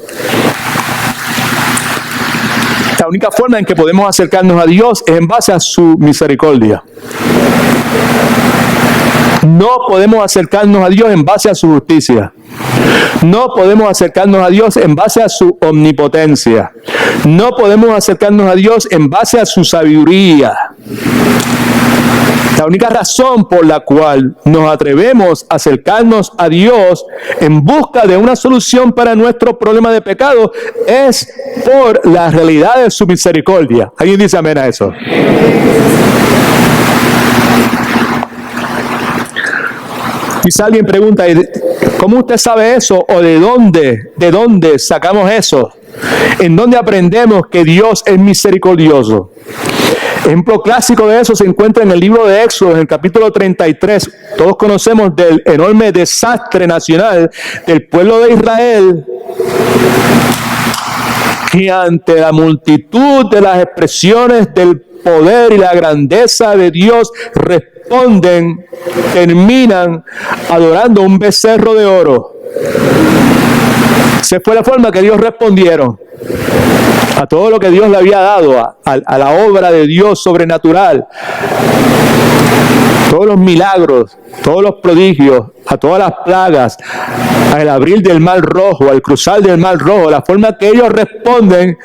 La única forma en que podemos acercarnos a Dios es en base a su misericordia. No podemos acercarnos a Dios en base a su justicia. No podemos acercarnos a Dios en base a su omnipotencia. No podemos acercarnos a Dios en base a su sabiduría. La única razón por la cual nos atrevemos a acercarnos a Dios en busca de una solución para nuestro problema de pecado es por la realidad de su misericordia. ¿Alguien dice amén a eso? Quizá alguien pregunta, ¿cómo usted sabe eso? ¿O de dónde sacamos eso? ¿En dónde aprendemos que Dios es misericordioso? Ejemplo clásico de eso se encuentra en el libro de Éxodo, en el capítulo 33. Todos conocemos del enorme desastre nacional del pueblo de Israel, que ante la multitud de las expresiones del poder y la grandeza de Dios terminan adorando un becerro de oro. Esa fue la forma que Dios respondieron a todo lo que Dios le había dado, a la obra de Dios sobrenatural, todos los milagros, todos los prodigios, a todas las plagas, al abrir del mar rojo, al cruzar del mar rojo. La forma que ellos responden,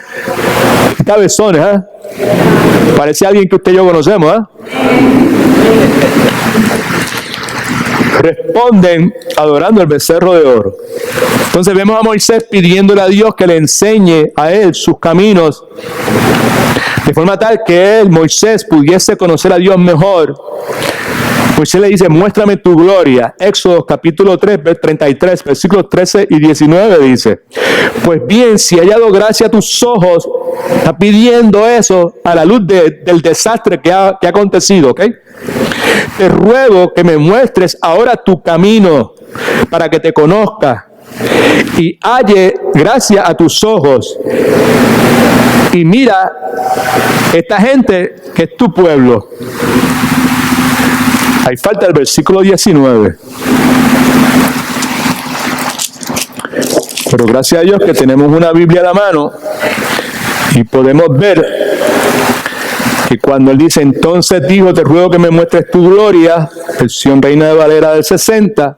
cabezones, ¿eh? Parece alguien que usted y yo conocemos, responden adorando el becerro de oro. Entonces vemos a Moisés pidiéndole a Dios que le enseñe a él sus caminos de forma tal que Moisés pudiese conocer a Dios mejor. Moisés le dice, muéstrame tu gloria. Éxodo capítulo 3, 33, versículos 13 y 19 dice, pues bien, si he hallado gracia a tus ojos, está pidiendo eso a la luz del desastre que ha acontecido, ¿ok? Te ruego que me muestres ahora tu camino para que te conozca y halle gracia a tus ojos. Y mira, esta gente que es tu pueblo. Ahí falta el versículo 19. Pero gracias a Dios que tenemos una Biblia a la mano y podemos ver que cuando él dice, entonces dijo, te ruego que me muestres tu gloria, versión Reina de Valera del 60,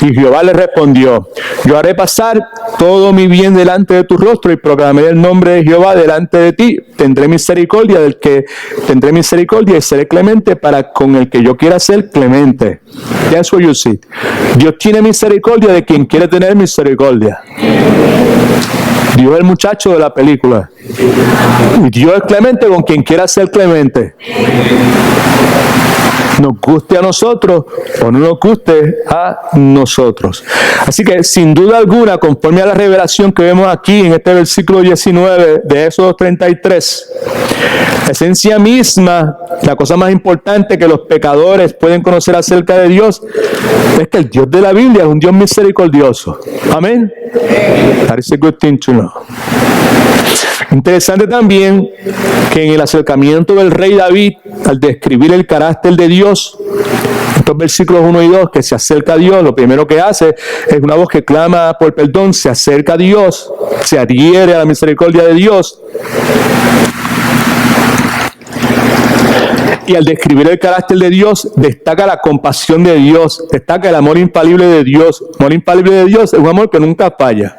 y Jehová le respondió, yo haré pasar todo mi bien delante de tu rostro y proclamaré el nombre de Jehová delante de ti. Tendré misericordia del que tendré misericordia y seré clemente para con el que yo quiera ser clemente. That's what you see. Dios tiene misericordia de quien quiere tener misericordia. Dios es el muchacho de la película. Y Dios es clemente con quien quiera ser clemente. Nos guste a nosotros o no nos guste a nosotros. Así que sin duda alguna, conforme a la revelación que vemos aquí en este versículo 19 de Éxodo 33, la esencia misma, la cosa más importante que los pecadores pueden conocer acerca de Dios, es que el Dios de la Biblia es un Dios misericordioso. Amén. That is a good thing to know. Interesante también que en el acercamiento del rey David, al describir el carácter de Dios, estos versículos 1 y 2, que se acerca a Dios, lo primero que hace es una voz que clama por perdón, se acerca a Dios, se adhiere a la misericordia de Dios. Y al describir el carácter de Dios, destaca la compasión de Dios, destaca el amor infalible de Dios. El amor infalible de Dios es un amor que nunca falla.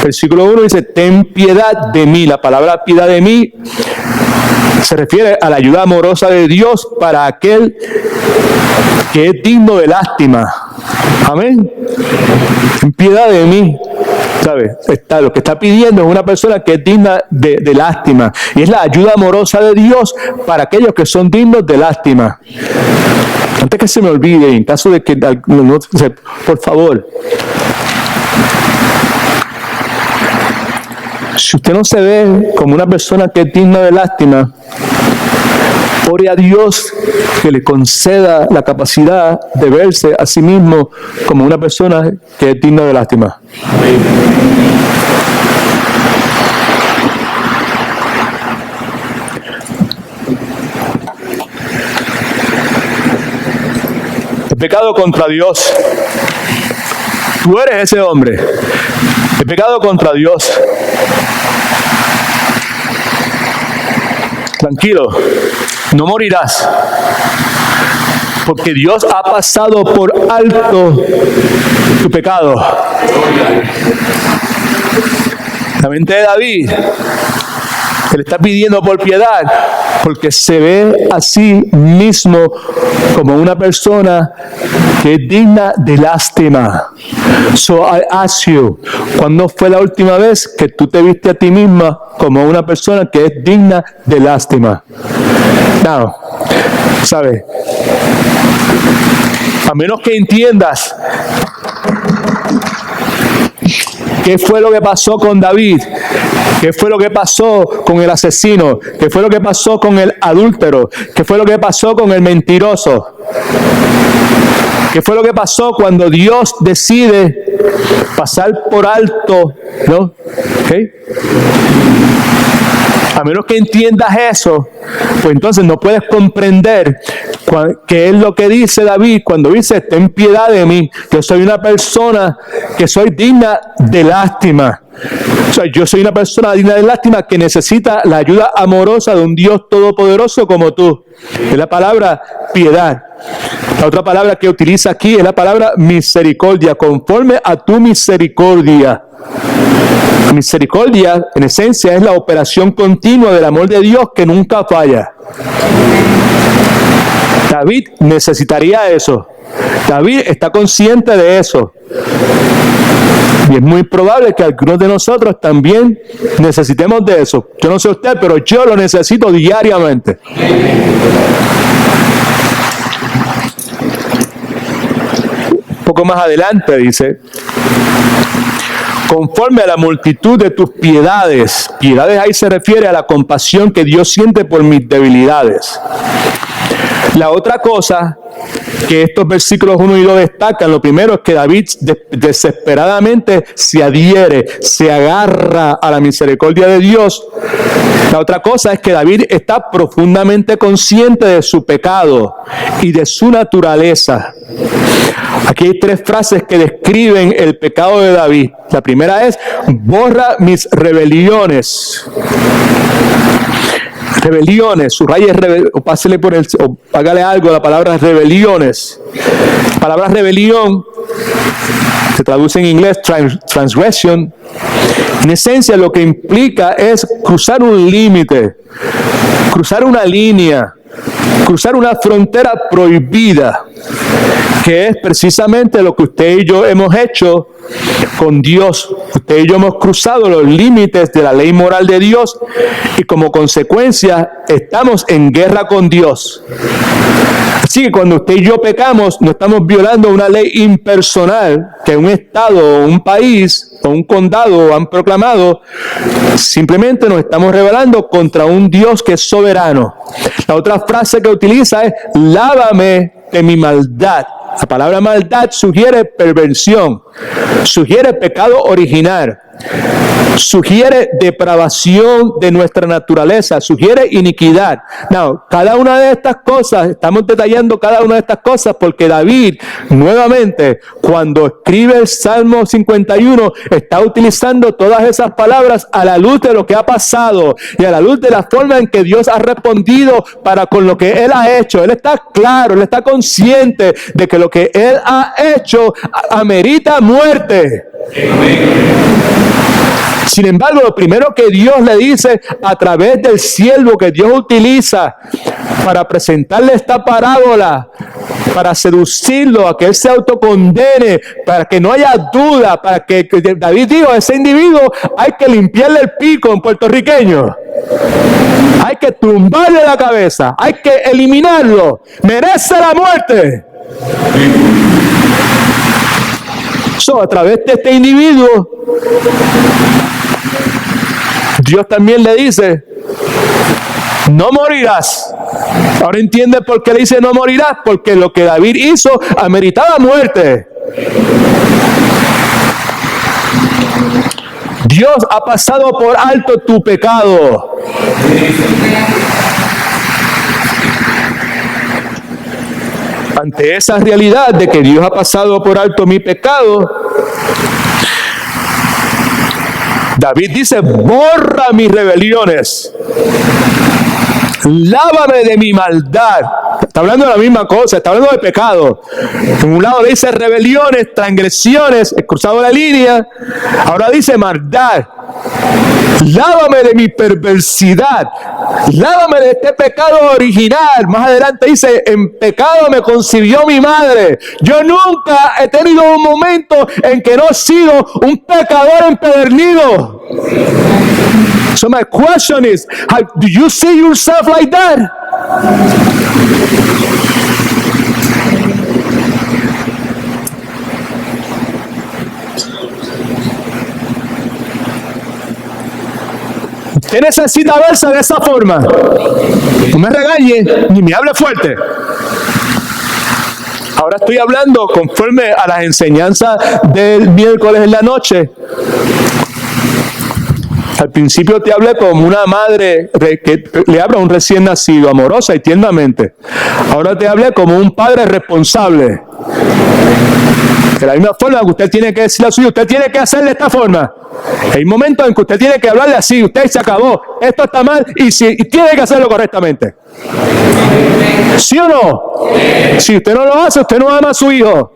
Versículo 1 dice, ten piedad de mí. La palabra piedad de mí se refiere a la ayuda amorosa de Dios para aquel que es digno de lástima. Amén. Ten piedad de mí. ¿Sabe? Lo que está pidiendo es una persona que es digna de lástima. Y es la ayuda amorosa de Dios para aquellos que son dignos de lástima. Antes que se me olvide, en caso de que no, por favor, si usted no se ve como una persona que es digna de lástima, ore a Dios que le conceda la capacidad de verse a sí mismo como una persona que es digna de lástima. El pecado contra Dios. Tú eres ese hombre. El pecado contra Dios. Tranquilo, no morirás, porque Dios ha pasado por alto tu pecado. La mente de David, él está pidiendo por piedad, porque se ve a sí mismo como una persona que es digna de lástima. So I ask you, ¿cuándo fue la última vez que tú te viste a ti misma como una persona que es digna de lástima? Now, ¿sabes? A menos que entiendas qué fue lo que pasó con David, qué fue lo que pasó con el asesino, qué fue lo que pasó con el adúltero, qué fue lo que pasó con el mentiroso, qué fue lo que pasó cuando Dios decide pasar por alto, ¿no? ¿Okay? A menos que entiendas eso, pues entonces no puedes comprender qué es lo que dice David cuando dice, ten piedad de mí. Yo soy una persona que soy digna de lástima. O sea, yo soy una persona digna de lástima que necesita la ayuda amorosa de un Dios todopoderoso como tú. Es la palabra piedad. La otra palabra que utiliza aquí es la palabra misericordia, conforme a tu misericordia. La misericordia, en esencia, es la operación continua del amor de Dios que nunca falla. David necesitaría eso. David está consciente de eso. Y es muy probable que algunos de nosotros también necesitemos de eso. Yo no sé usted, pero yo lo necesito diariamente. Un poco más adelante dice, conforme a la multitud de tus piedades. Piedades ahí se refiere a la compasión que Dios siente por mis debilidades. La otra cosa que estos versículos 1 y 2 destacan, lo primero es que David desesperadamente se adhiere, se agarra a la misericordia de Dios. La otra cosa es que David está profundamente consciente de su pecado y de su naturaleza. Aquí hay 3 frases que describen el pecado de David. La primera es, borra mis rebeliones. Rebeliones, subraye o pásele por el, o hágale algo a la palabra rebeliones. La palabra rebelión se traduce en inglés transgression. En esencia lo que implica es cruzar un límite, cruzar una línea, cruzar una frontera prohibida, que es precisamente lo que usted y yo hemos hecho con Dios. Usted y yo hemos cruzado los límites de la ley moral de Dios y como consecuencia estamos en guerra con Dios. Así que cuando usted y yo pecamos, no estamos violando una ley impersonal que un estado o un país o un condado han proclamado. Simplemente nos estamos rebelando contra un Dios que es soberano. La otra frase que utiliza es, lávame de mi maldad. La palabra maldad sugiere perversión, sugiere pecado original, sugiere depravación de nuestra naturaleza, sugiere iniquidad. Now, cada una de estas cosas, estamos detallando cada una de estas cosas porque David, nuevamente, cuando escribe el Salmo 51, está utilizando todas esas palabras a la luz de lo que ha pasado y a la luz de la forma en que Dios ha respondido para con lo que Él ha hecho. Él está claro, Él está consciente de que lo que Él ha hecho amerita muerte. Sin embargo, lo primero que Dios le dice a través del siervo que Dios utiliza para presentarle esta parábola, para seducirlo a que él se autocondene, para que no haya duda, para que David dijo, a ese individuo hay que limpiarle el pico en puertorriqueño. Hay que tumbarle la cabeza, hay que eliminarlo, merece la muerte. A través de este individuo, Dios también le dice, no morirás. Ahora entiende por qué le dice no morirás, porque lo que David hizo ameritaba muerte. Dios ha pasado por alto tu pecado. Ante esa realidad de que Dios ha pasado por alto mi pecado, David dice, borra mis rebeliones, lávame de mi maldad. Está hablando de la misma cosa, está hablando de pecado. En un lado dice rebeliones, transgresiones, he cruzado la línea. Ahora dice maldad. Lávame de mi perversidad, lávame de este pecado original. Más adelante dice, en pecado me concibió mi madre. Yo nunca he tenido un momento en que no he sido un pecador empedernido. So my question is, do you see yourself like that? Usted necesita verse de esa forma. No me regañe ni me hable fuerte. Ahora estoy hablando conforme a las enseñanzas del miércoles en la noche. Al principio te hablé como una madre que le habla a un recién nacido, amorosa y tiernamente. Ahora te hablé como un padre responsable. De la misma forma que usted tiene que decirle a su hijo, usted tiene que hacerle de esta forma. Hay momentos en que usted tiene que hablarle así, usted se acabó, esto está mal y tiene que hacerlo correctamente. ¿Sí o no? Si usted no lo hace, usted no ama a su hijo.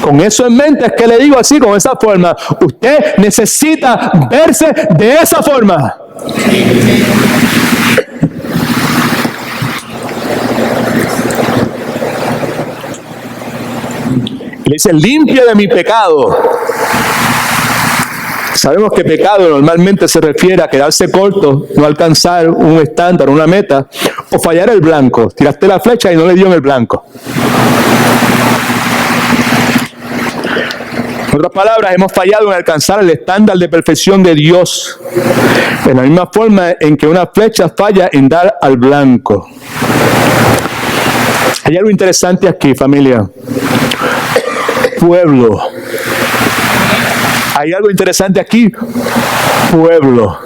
Con eso en mente es que le digo así, con esa forma. Usted necesita verse de esa forma. Le dice, limpia de mi pecado. Sabemos que pecado normalmente se refiere a quedarse corto, no alcanzar un estándar, una meta, o fallar el blanco. Tiraste la flecha y no le dio en el blanco. En otras palabras, hemos fallado en alcanzar el estándar de perfección de Dios. De la misma forma en que una flecha falla en dar al blanco. Hay algo interesante aquí, familia. Pueblo. Hay algo interesante aquí. Pueblo.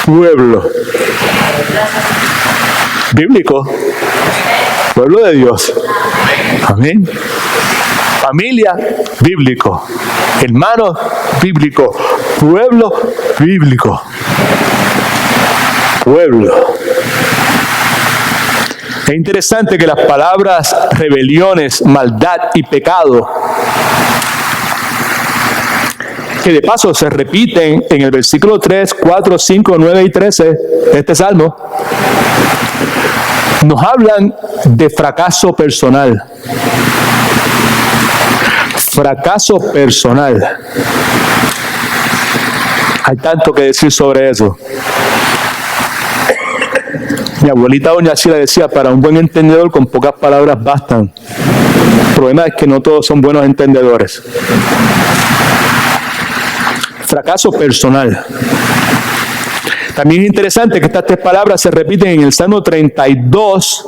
Pueblo. Bíblico. Pueblo de Dios. Amén. Familia, bíblico. Hermano, bíblico. Pueblo, bíblico. Pueblo. Es interesante que las palabras rebeliones, maldad y pecado, que de paso se repiten en el versículo 3, 4, 5, 9 y 13 de este salmo, nos hablan de fracaso personal. Fracaso personal. Hay tanto que decir sobre eso. Mi abuelita doña Chila decía, para un buen entendedor con pocas palabras bastan. El problema es que no todos son buenos entendedores. Fracaso personal. También es interesante que estas tres palabras se repiten en el Salmo 32,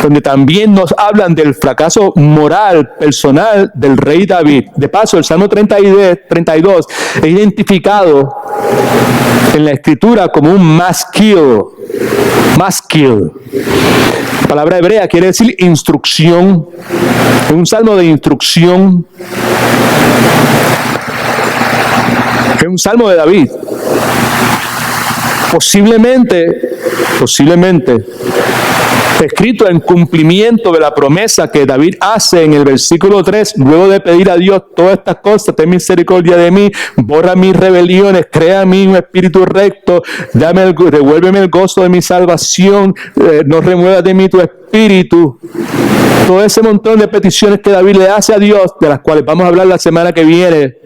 donde también nos hablan del fracaso moral, personal del rey David. De paso, el Salmo 32 es identificado en la Escritura como un maskil. Maskil. La palabra hebrea quiere decir instrucción. Es un salmo de instrucción. Es un salmo de David. Posiblemente, escrito en cumplimiento de la promesa que David hace en el versículo 3, luego de pedir a Dios todas estas cosas, ten misericordia de mí, borra mis rebeliones, crea en mí un espíritu recto, devuélveme el gozo de mi salvación, no remuevas de mí tu espíritu. Todo ese montón de peticiones que David le hace a Dios, de las cuales vamos a hablar la semana que viene.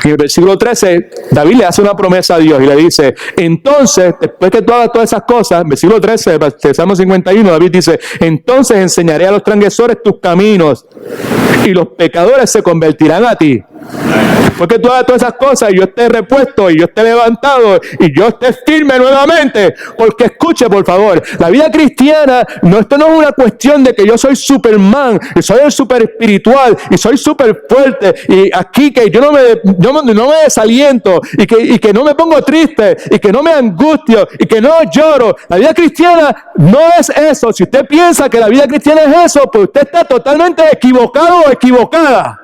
En el versículo 13, David le hace una promesa a Dios y le dice, entonces, después que tú hagas todas esas cosas, versículo 13 de Salmo 51, David dice, entonces enseñaré a los transgresores tus caminos y los pecadores se convertirán a ti. Después que tú hagas todas esas cosas y yo esté repuesto y yo esté levantado y yo esté firme nuevamente, porque escuche por favor, la vida cristiana, esto no es una cuestión de que yo soy Superman y soy el super espiritual y soy super fuerte y aquí que yo no me desaliento y que no me pongo triste y que no me angustio y que no lloro. La vida cristiana no es eso. Si usted piensa que la vida cristiana es eso, pues usted está totalmente equivocado o equivocada.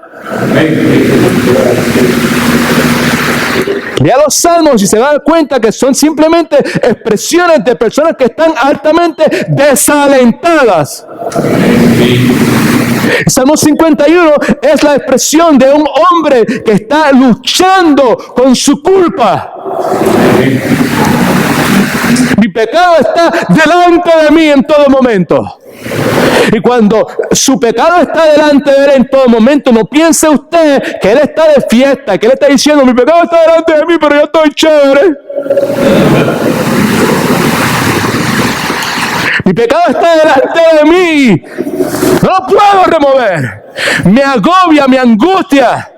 Lea los salmos y se va a dar cuenta que son simplemente expresiones de personas que están altamente desalentadas. El Salmo 51 es la expresión de un hombre que está luchando con su culpa. Mi pecado está delante de mí en todo momento. Y cuando su pecado está delante de él en todo momento, no piense usted que él está de fiesta, que él está diciendo, mi pecado está delante de mí, pero yo estoy chévere. Mi pecado está delante de mí. No lo puedo remover. Me agobia, me angustia.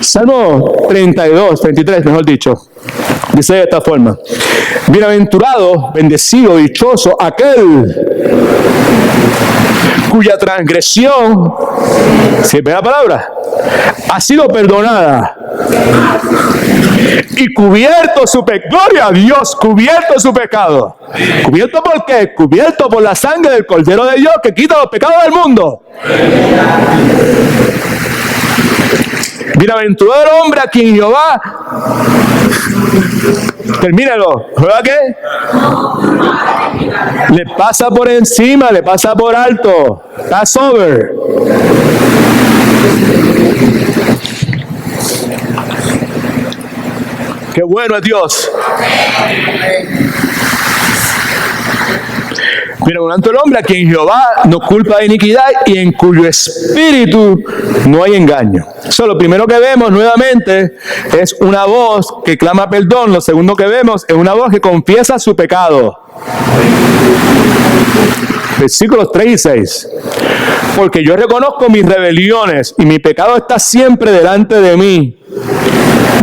Salmo 33, mejor dicho, dice de esta forma: bienaventurado, bendecido, dichoso aquel cuya transgresión, si ve la palabra, ha sido perdonada y cubierto su pecado. Gloria a Dios, cubierto su pecado. ¿Cubierto por qué? Cubierto por la sangre del Cordero de Dios que quita los pecados del mundo. Bienaventurado el hombre a quien Jehová, termínalo, ¿verdad qué? Le pasa por encima, le pasa por alto. Pass over. Qué bueno es Dios. Bienaventurado el hombre a quien Jehová no culpa de iniquidad y en cuyo espíritu no hay engaño. Eso lo primero que vemos nuevamente es una voz que clama perdón. Lo segundo que vemos es una voz que confiesa su pecado. Versículos 3 y 6. Porque yo reconozco mis rebeliones y mi pecado está siempre delante de mí.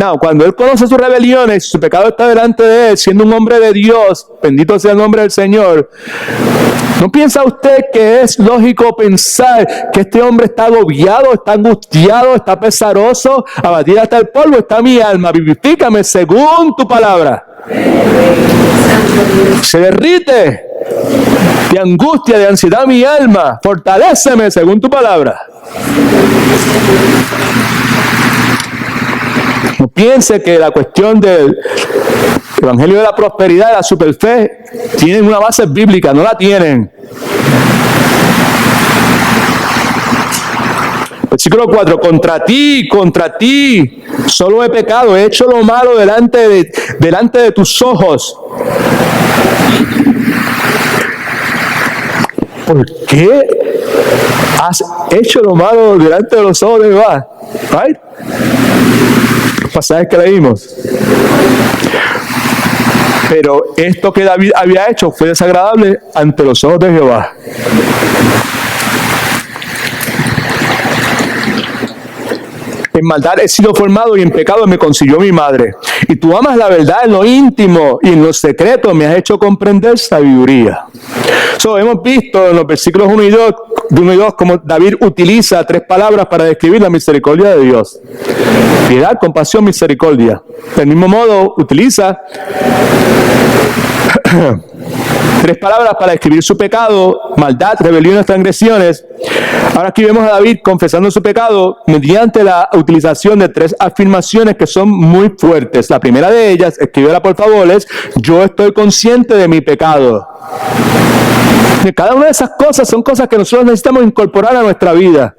No, cuando él conoce sus rebeliones, su pecado está delante de él, siendo un hombre de Dios, bendito sea el nombre del Señor. ¿No piensa usted que es lógico pensar que este hombre está agobiado, está angustiado, está pesaroso, abatida hasta el polvo? Está mi alma, vivifícame según tu palabra. Se derrite de angustia, de ansiedad mi alma, fortaléceme según tu palabra. No piense que la cuestión del Evangelio de la prosperidad, de la superfe, tienen una base bíblica, no la tienen. Versículo 4, contra ti, solo he pecado, he hecho lo malo delante de tus ojos. ¿Por qué has hecho lo malo delante de los ojos de Jehová? Right? Los pasajes que leímos. Pero esto que David había hecho fue desagradable ante los ojos de Jehová. En maldad he sido formado y en pecado me concibió mi madre. Y tú amas la verdad en lo íntimo y en lo secreto me has hecho comprender sabiduría. Hemos visto en los versículos 1 y 2 cómo David utiliza 3 palabras para describir la misericordia de Dios. Piedad, compasión, misericordia. Del mismo modo utiliza 3 palabras para describir su pecado: maldad, rebeliones, transgresiones. Ahora aquí vemos a David confesando su pecado mediante la utilización de 3 afirmaciones que son muy fuertes. La primera de ellas, escríbela por favor, es: yo estoy consciente de mi pecado. Cada una de esas cosas son cosas que nosotros necesitamos incorporar a nuestra vida.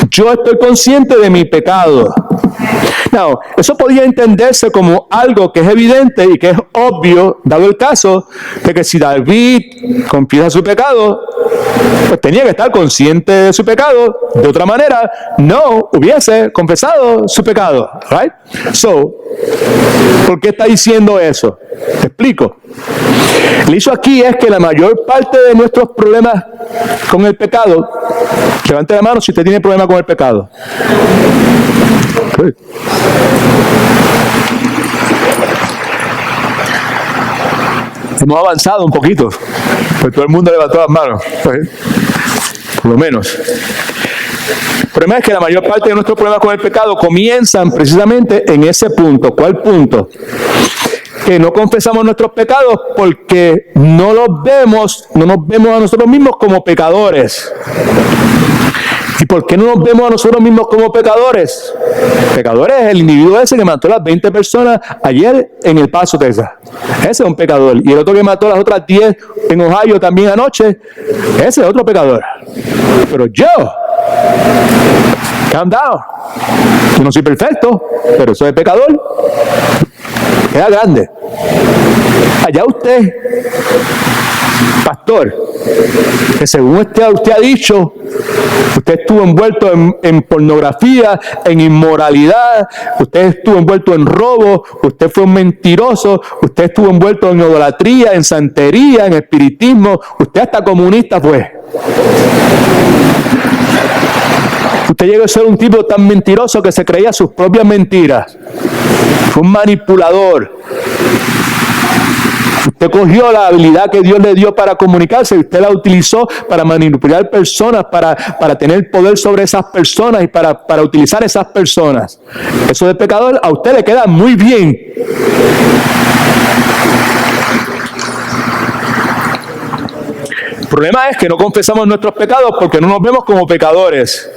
Yo estoy consciente de mi pecado. No, eso podía entenderse como algo que es evidente y que es obvio, dado el caso de que si David confiesa su pecado, pues tenía que estar consciente de su pecado. De otra manera, no hubiese confesado su pecado. Right? So, ¿por qué está diciendo eso? Te explico. El hecho aquí es que la mayor parte de nuestros problemas con el pecado, levante la mano si usted tiene problema con el pecado. Okay. Hemos avanzado un poquito, pues todo el mundo levantó las manos, pues, por lo menos. El problema es que la mayor parte de nuestros problemas con el pecado comienzan precisamente en ese punto. ¿Cuál punto? Que no confesamos nuestros pecados porque no nos vemos a nosotros mismos como pecadores. ¿Y por qué no nos vemos a nosotros mismos como pecadores? Pecadores es el individuo ese que mató a las 20 personas ayer en El Paso, Texas. Ese es un pecador. Y el otro que mató a las otras 10 en Ohio también anoche, ese es otro pecador. Pero yo, calm down. Yo no soy perfecto, pero soy pecador. Queda grande. Allá usted, pastor, que según usted ha dicho, usted estuvo envuelto en pornografía, en inmoralidad, usted estuvo envuelto en robo, usted fue un mentiroso, usted estuvo envuelto en idolatría, en santería, en espiritismo, usted hasta comunista fue. Usted llegó a ser un tipo tan mentiroso que se creía sus propias mentiras. Fue un manipulador. Usted cogió la habilidad que Dios le dio para comunicarse y usted la utilizó para manipular personas, para tener poder sobre esas personas y para utilizar esas personas. Eso de pecador a usted le queda muy bien. El problema es que no confesamos nuestros pecados porque no nos vemos como pecadores.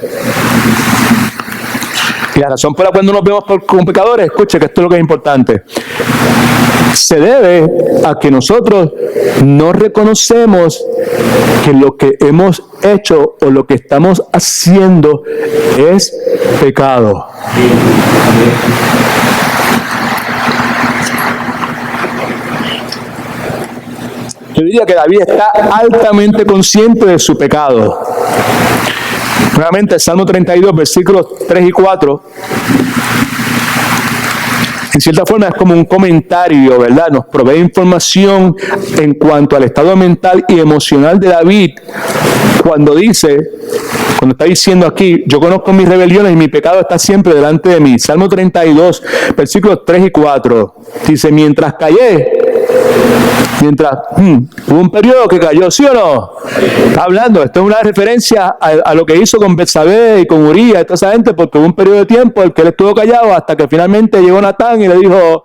Y la razón por la cual no nos vemos como pecadores, escuche que esto es lo que es importante, se debe a que nosotros no reconocemos que lo que hemos hecho o lo que estamos haciendo es pecado. Yo diría que David está altamente consciente de su pecado. Nuevamente, Salmo 32, versículos 3 y 4. En cierta forma es como un comentario, ¿verdad? Nos provee información en cuanto al estado mental y emocional de David cuando está diciendo aquí, yo conozco mis rebeliones y mi pecado está siempre delante de mí. Salmo 32, versículos 3 y 4. Dice, mientras hubo un periodo que cayó, ¿sí o no? Está hablando, esto es una referencia a lo que hizo con Betsabé y con Urías y toda esa gente, porque hubo un periodo de tiempo en el que él estuvo callado hasta que finalmente llegó Natán y le dijo,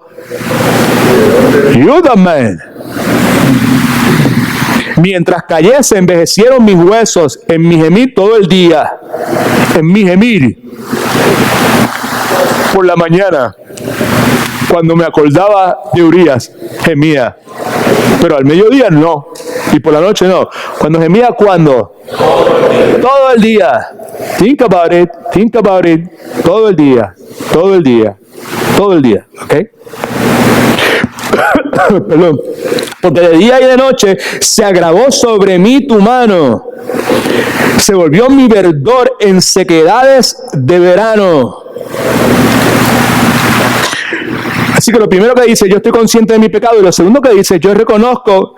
ayúdame. Mientras callé, se envejecieron mis huesos en mi gemir todo el día. En mi gemir. Por la mañana, cuando me acordaba de Urías, gemía. Pero al mediodía no. Y por la noche no. Cuando gemía, ¿cuándo? Todo el día. Think about it. Think about it. Todo el día. Todo el día. Todo el día. ¿Ok? Perdón. Porque de día y de noche se agravó sobre mí tu mano. Se volvió mi verdor en sequedades de verano. Así que lo primero que dice, yo estoy consciente de mi pecado. Y lo segundo que dice, yo reconozco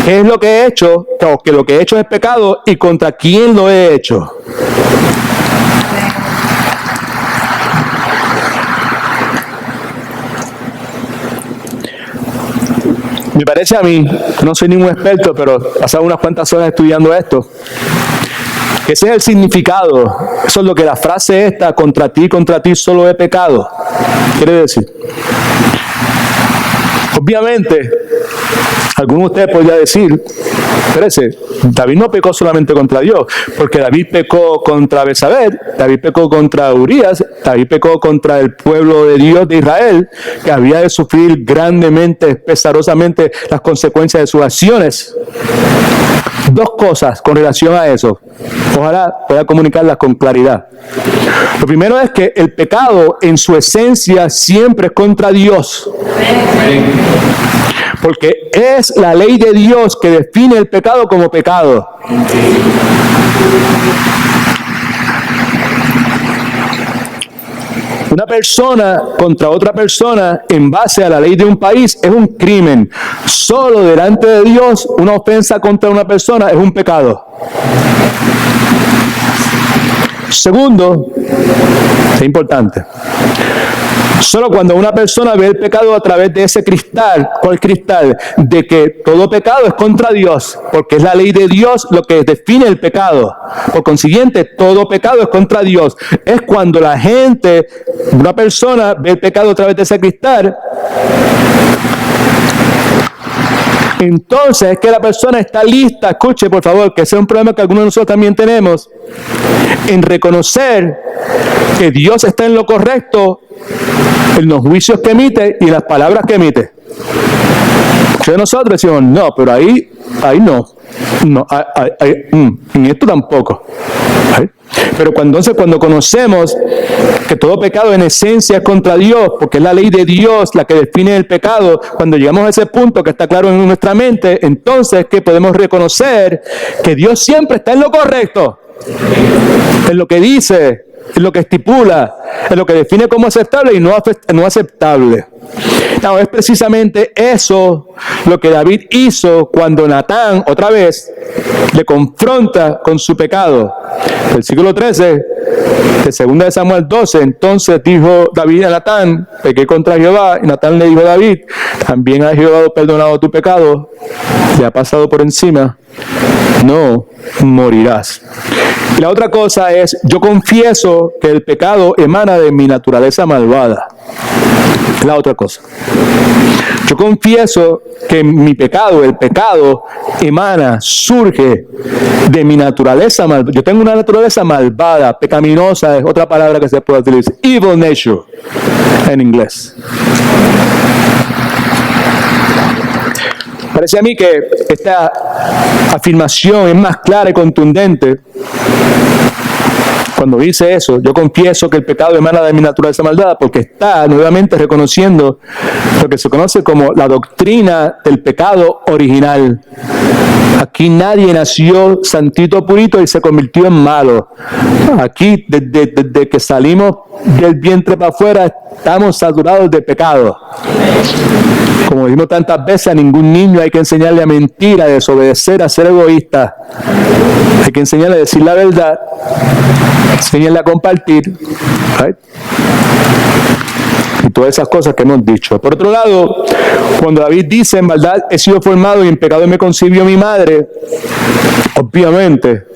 qué es lo que he hecho, o que lo que he hecho es pecado y contra quién lo he hecho. Me parece a mí, no soy ningún experto, pero he pasado unas cuantas horas estudiando esto, que ese es el significado. Eso es lo que la frase esta, contra ti solo he pecado, quiere decir. Obviamente, alguno de ustedes podría decir, espérese, David no pecó solamente contra Dios, porque David pecó contra Betsabé, David pecó contra Urías, David pecó contra el pueblo de Dios de Israel, que había de sufrir grandemente, pesarosamente las consecuencias de sus acciones. Dos cosas con relación a eso. Ojalá pueda comunicarlas con claridad. Lo primero es que el pecado en su esencia siempre es contra Dios. Porque es la ley de Dios que define el pecado como pecado. Una persona contra otra persona en base a la ley de un país es un crimen. Solo delante de Dios una ofensa contra una persona es un pecado. Segundo, es importante. Solo cuando una persona ve el pecado a través de ese cristal, ¿cuál cristal? De que todo pecado es contra Dios, porque es la ley de Dios lo que define el pecado. Por consiguiente, todo pecado es contra Dios. Es cuando la gente, una persona ve el pecado a través de ese cristal, entonces es que la persona está lista, escuche por favor, que ese es un problema que algunos de nosotros también tenemos, en reconocer que Dios está en lo correcto en los juicios que emite y en las palabras que emite. Muchos de nosotros decimos, no, pero ahí no, en esto tampoco. ¿Sí? Pero cuando conocemos que todo pecado en esencia es contra Dios, porque es la ley de Dios la que define el pecado, cuando llegamos a ese punto que está claro en nuestra mente, entonces que podemos reconocer que Dios siempre está en lo correcto, en lo que dice, en lo que estipula, en lo que define como aceptable y no aceptable. No, es precisamente eso lo que David hizo cuando Natán, otra vez, le confronta con su pecado. Versículo 13 de 2 de Samuel 12, entonces dijo David a Natán, pequé contra Jehová, y Natán le dijo a David, también ha Jehová perdonado tu pecado, te ha pasado por encima, no morirás. Y la otra cosa es, yo confieso que el pecado emana de mi naturaleza malvada. La otra cosa. Yo confieso que mi pecado, el pecado, surge de mi naturaleza malvada. Yo tengo una naturaleza malvada, pecaminosa, es otra palabra que se puede utilizar. Evil nature, en inglés. Parece a mí que esta afirmación es más clara y contundente Cuando dice eso, yo confieso que el pecado emana de mi naturaleza malvada, porque está nuevamente reconociendo lo que se conoce como la doctrina del pecado original. Aquí nadie nació santito purito y se convirtió en malo. Aquí, desde que salimos del vientre para afuera, estamos saturados de pecado. Como dijimos tantas veces, a ningún niño hay que enseñarle a mentir, a desobedecer, a ser egoísta. Hay que enseñarle a decir la verdad, enseñarle a compartir, ¿right? Y todas esas cosas que hemos dicho. Por otro lado, cuando David dice, en verdad he sido formado y en pecado me concibió mi madre, obviamente,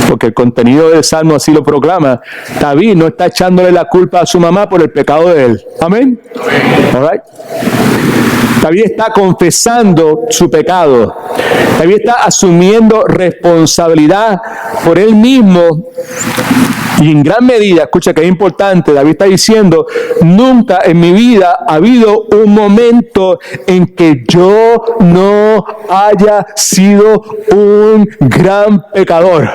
porque el contenido del Salmo así lo proclama, David no está echándole la culpa a su mamá por el pecado de él. Amén. All right. David está confesando su pecado. David está asumiendo responsabilidad por él mismo. Y en gran medida, escucha que es importante, David está diciendo, nunca en mi vida ha habido un momento en que yo no haya sido un gran pecador.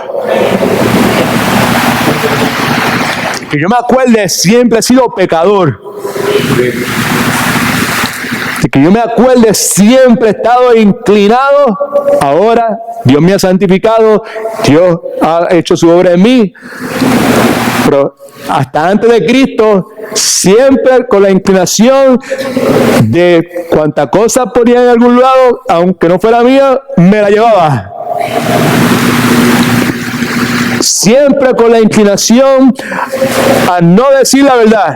Que yo me acuerde, siempre he sido pecador. Que yo me acuerde, siempre he estado inclinado. Ahora Dios me ha santificado, Dios ha hecho su obra en mí. Pero hasta antes de Cristo, siempre con la inclinación de cuanta cosa ponía en algún lado, aunque no fuera mía, me la llevaba. Siempre con la inclinación a no decir la verdad.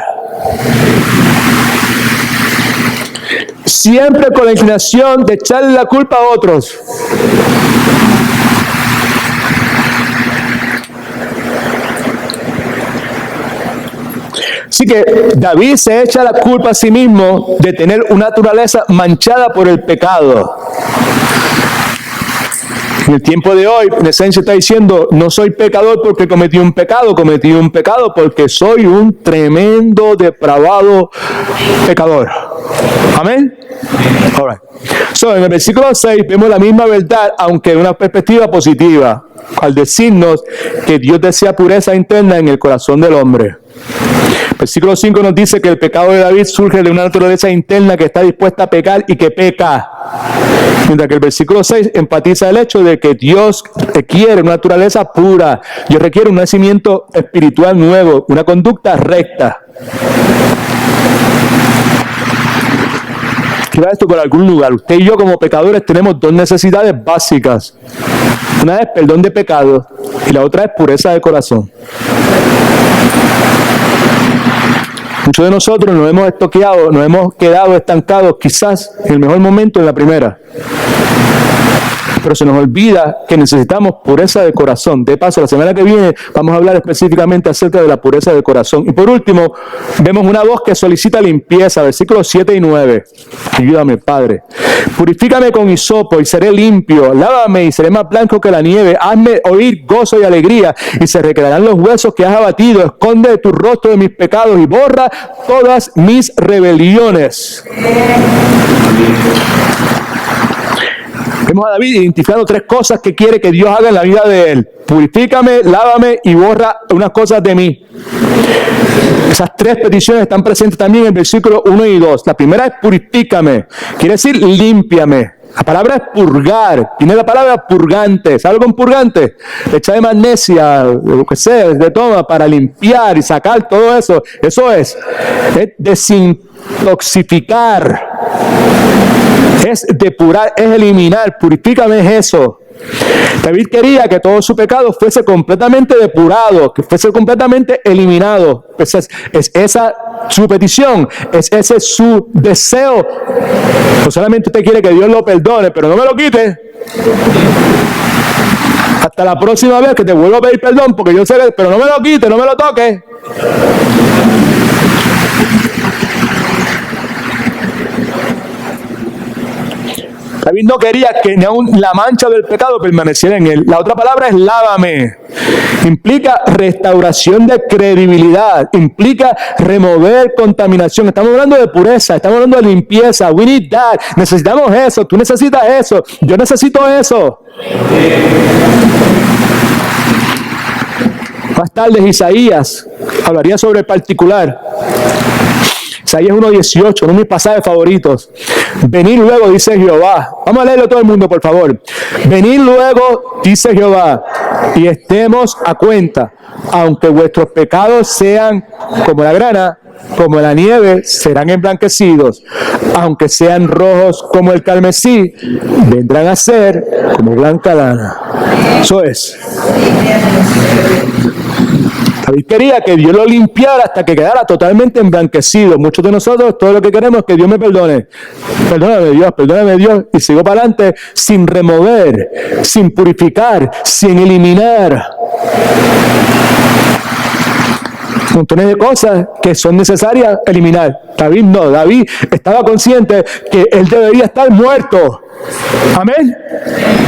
Siempre con la inclinación de echarle la culpa a otros. Así que David se echa la culpa a sí mismo de tener una naturaleza manchada por el pecado. En el tiempo de hoy, en esencia está diciendo, no soy pecador porque cometí un pecado porque soy un tremendo depravado pecador. Amén. All right. So, en el versículo 6 vemos la misma verdad, aunque de una perspectiva positiva, al decirnos que Dios desea pureza interna en el corazón del hombre. Versículo 5 nos dice que el pecado de David surge de una naturaleza interna que está dispuesta a pecar y que peca. Mientras que el versículo 6 enfatiza el hecho de que Dios requiere una naturaleza pura. Dios requiere un nacimiento espiritual nuevo, una conducta recta. Quiero esto por algún lugar. Usted y yo como pecadores tenemos dos necesidades básicas. Una es perdón de pecado y la otra es pureza de corazón. Muchos de nosotros nos hemos estoqueado, nos hemos quedado estancados quizás en el mejor momento en la primera. Pero se nos olvida que necesitamos pureza de corazón. De paso, la semana que viene vamos a hablar específicamente acerca de la pureza de corazón. Y por último, vemos una voz que solicita limpieza, versículos 7 y 9. Ayúdame, Padre. Purifícame con hisopo y seré limpio. Lávame y seré más blanco que la nieve. Hazme oír gozo y alegría y se recrearán los huesos que has abatido. Esconde de tu rostro de mis pecados y borra todas mis rebeliones. Vemos a David identificando tres cosas que quiere que Dios haga en la vida de él. Purifícame, lávame y borra unas cosas de mí. Esas tres peticiones están presentes también en el versículo 1 y 2. La primera es purifícame. Quiere decir límpiame. La palabra es purgar. Tiene la palabra purgante. ¿Sabe con purgante? Le echa de magnesia, lo que sea, de toma para limpiar y sacar todo eso. Eso es desintoxicar. Es depurar, es eliminar. Purifícame es eso. David quería que todo su pecado fuese completamente depurado, que fuese completamente eliminado. Es esa su petición, es ese su deseo. No solamente usted quiere que Dios lo perdone, pero no me lo quite. Hasta la próxima vez que te vuelva a pedir perdón, porque yo sé que, pero no me lo quite, no me lo toque. David no quería que ni aún la mancha del pecado permaneciera en él. La otra palabra es lávame. Implica restauración de credibilidad. Implica remover contaminación. Estamos hablando de pureza. Estamos hablando de limpieza. We need that. Necesitamos eso. Tú necesitas eso. Yo necesito eso. Más tarde Isaías hablaría sobre el particular. Isaías 1:18, uno de mis pasajes favoritos. Venid luego, dice Jehová. Vamos a leerlo todo el mundo, por favor. Venid luego, dice Jehová, y estemos a cuenta. Aunque vuestros pecados sean como la grana, como la nieve, serán emblanquecidos. Aunque sean rojos como el carmesí, vendrán a ser como blanca lana. Eso es. David quería que Dios lo limpiara hasta que quedara totalmente emblanquecido. Muchos de nosotros, todo lo que queremos es que Dios me perdone. Perdóname Dios. Y sigo para adelante sin remover, sin purificar, sin eliminar montones de cosas que son necesarias eliminar. David no. David estaba consciente que él debería estar muerto. Amén.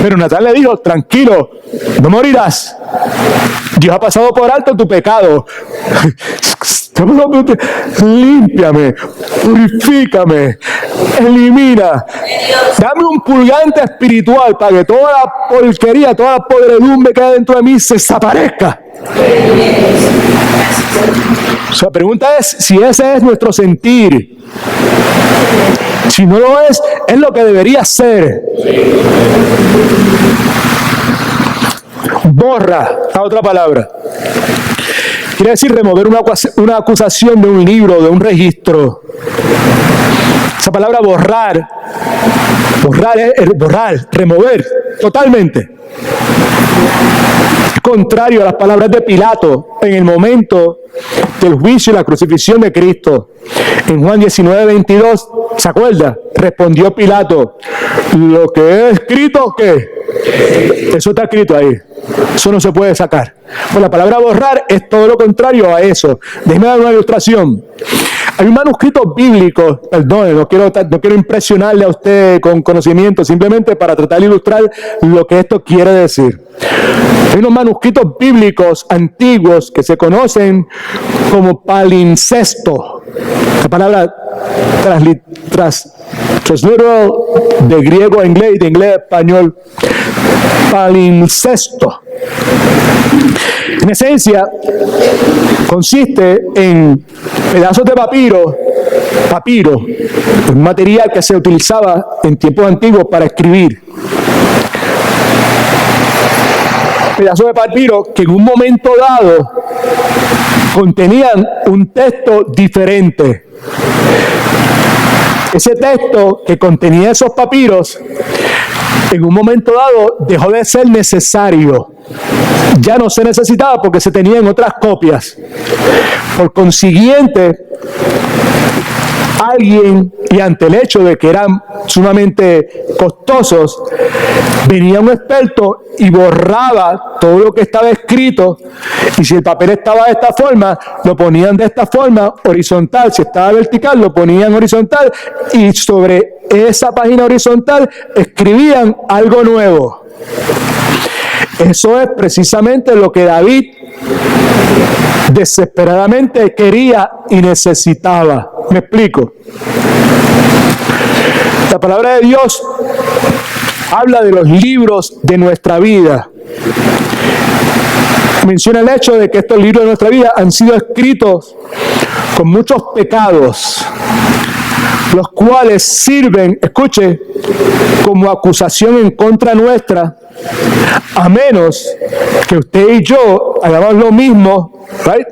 Pero Natán le dijo, tranquilo, no morirás. Dios ha pasado por alto tu pecado. Límpiame, purifícame, elimina. Dame un purgante espiritual para que toda la porquería, toda la podredumbre que hay dentro de mí se desaparezca. La pregunta es si ese es nuestro sentir. Si no lo es lo que debería ser. Borra, la otra palabra. Quiere decir remover una acusación de un libro, de un registro. Esa palabra borrar es borrar, remover, totalmente. Es contrario a las palabras de Pilato en el momento del juicio y la crucifixión de Cristo. En Juan 19:22, ¿se acuerda? Respondió Pilato, lo que es escrito, ¿qué? Eso está escrito ahí. Eso no se puede sacar. Pues la palabra borrar es todo lo contrario a eso. Déjeme dar una ilustración. Hay un manuscrito bíblico, perdón, no quiero impresionarle a usted con conocimiento, simplemente para tratar de ilustrar lo que esto quiere decir. Hay unos manuscritos bíblicos antiguos que se conocen como palimpsesto. La palabra transliteral de griego a inglés y de inglés a español. Palimpsesto. En esencia, consiste en pedazos de papiro, un material que se utilizaba en tiempos antiguos para escribir. Pedazos de papiro que en un momento dado contenían un texto diferente. Ese texto que contenía esos papiros, en un momento dado dejó de ser necesario. Ya no se necesitaba porque se tenían otras copias. Por consiguiente, alguien, y ante el hecho de que eran sumamente costosos, venía un experto y borraba todo lo que estaba escrito, y si el papel estaba de esta forma, lo ponían de esta forma, horizontal. Si estaba vertical, lo ponían horizontal, y sobre esa página horizontal escribían algo nuevo. Eso es precisamente lo que David desesperadamente quería y necesitaba. ¿Me explico? La palabra de Dios habla de los libros de nuestra vida. Menciona el hecho de que estos libros de nuestra vida han sido escritos con muchos pecados, los cuales sirven, escuche, como acusación en contra nuestra, a menos que usted y yo hagamos lo mismo, right?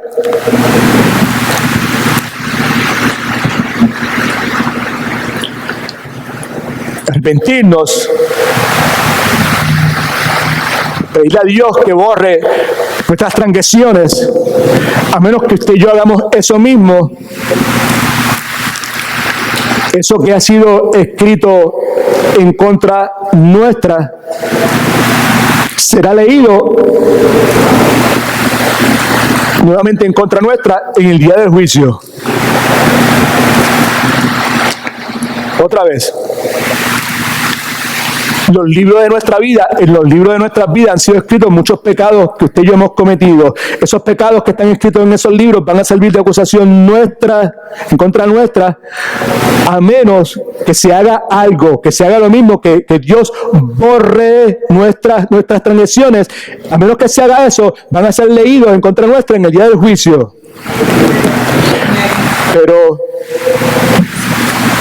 Arrepentirnos, pedirle a Dios que borre nuestras transgresiones, a menos que usted y yo hagamos eso mismo. Eso que ha sido escrito en contra nuestra será leído nuevamente en contra nuestra en el día del juicio. Otra vez. los libros de nuestra vida, en los libros de nuestras vidas han sido escritos muchos pecados que usted y yo hemos cometido. Esos pecados que están escritos en esos libros van a servir de acusación nuestra, en contra nuestra, a menos que se haga algo, que se haga lo mismo, que Dios borre nuestras transgresiones. A menos que se haga eso, van a ser leídos en contra nuestra en el día del juicio. Pero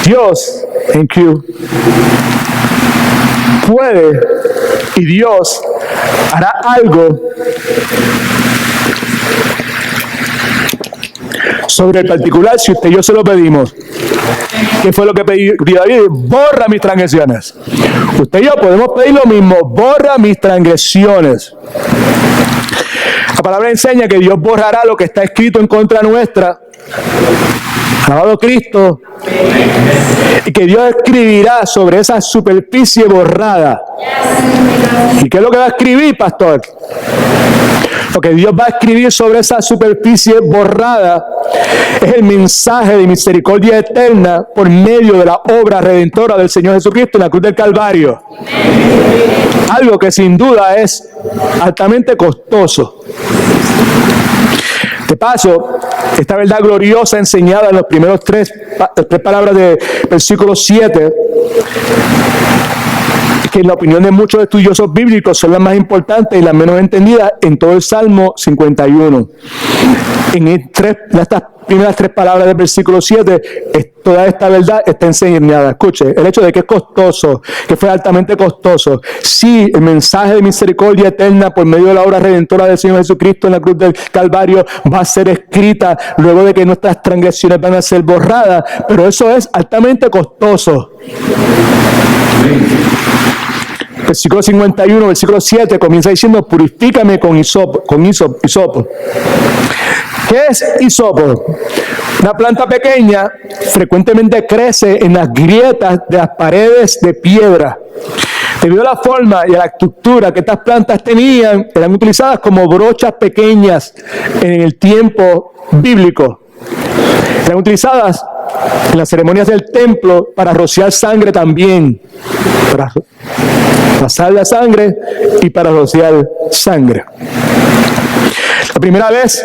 Dios en Q puede, y Dios hará algo sobre el particular si usted y yo se lo pedimos. ¿Qué fue lo que pidió David? Borra mis transgresiones. Usted y yo podemos pedir lo mismo, borra mis transgresiones. La palabra enseña que Dios borrará lo que está escrito en contra nuestra. Alabado Cristo. Y que Dios escribirá sobre esa superficie borrada. ¿Y qué es lo que va a escribir, pastor? Lo que Dios va a escribir sobre esa superficie borrada es el mensaje de misericordia eterna por medio de la obra redentora del Señor Jesucristo en la cruz del Calvario. Algo que sin duda es altamente costoso. De paso, esta verdad gloriosa enseñada en los primeros tres palabras de versículo 7, que en la opinión de muchos estudiosos bíblicos son las más importantes y las menos entendidas en todo el Salmo 51. En estas primeras tres palabras del versículo 7, toda esta verdad está enseñada. Escuche, el hecho de que es costoso, que fue altamente costoso. Sí, el mensaje de misericordia eterna por medio de la obra redentora del Señor Jesucristo en la cruz del Calvario va a ser escrita luego de que nuestras transgresiones van a ser borradas, pero eso es altamente costoso. Versículo 51, versículo 7 comienza diciendo: purifícame con hisopo. ¿Qué es hisopo? Una planta pequeña frecuentemente crece en las grietas de las paredes de piedra. Debido a la forma y a la estructura que estas plantas tenían, eran utilizadas como brochas pequeñas en el tiempo bíblico. Eran utilizadas en las ceremonias del templo para rociar sangre también, para pasar la sangre y para rociar sangre. La primera vez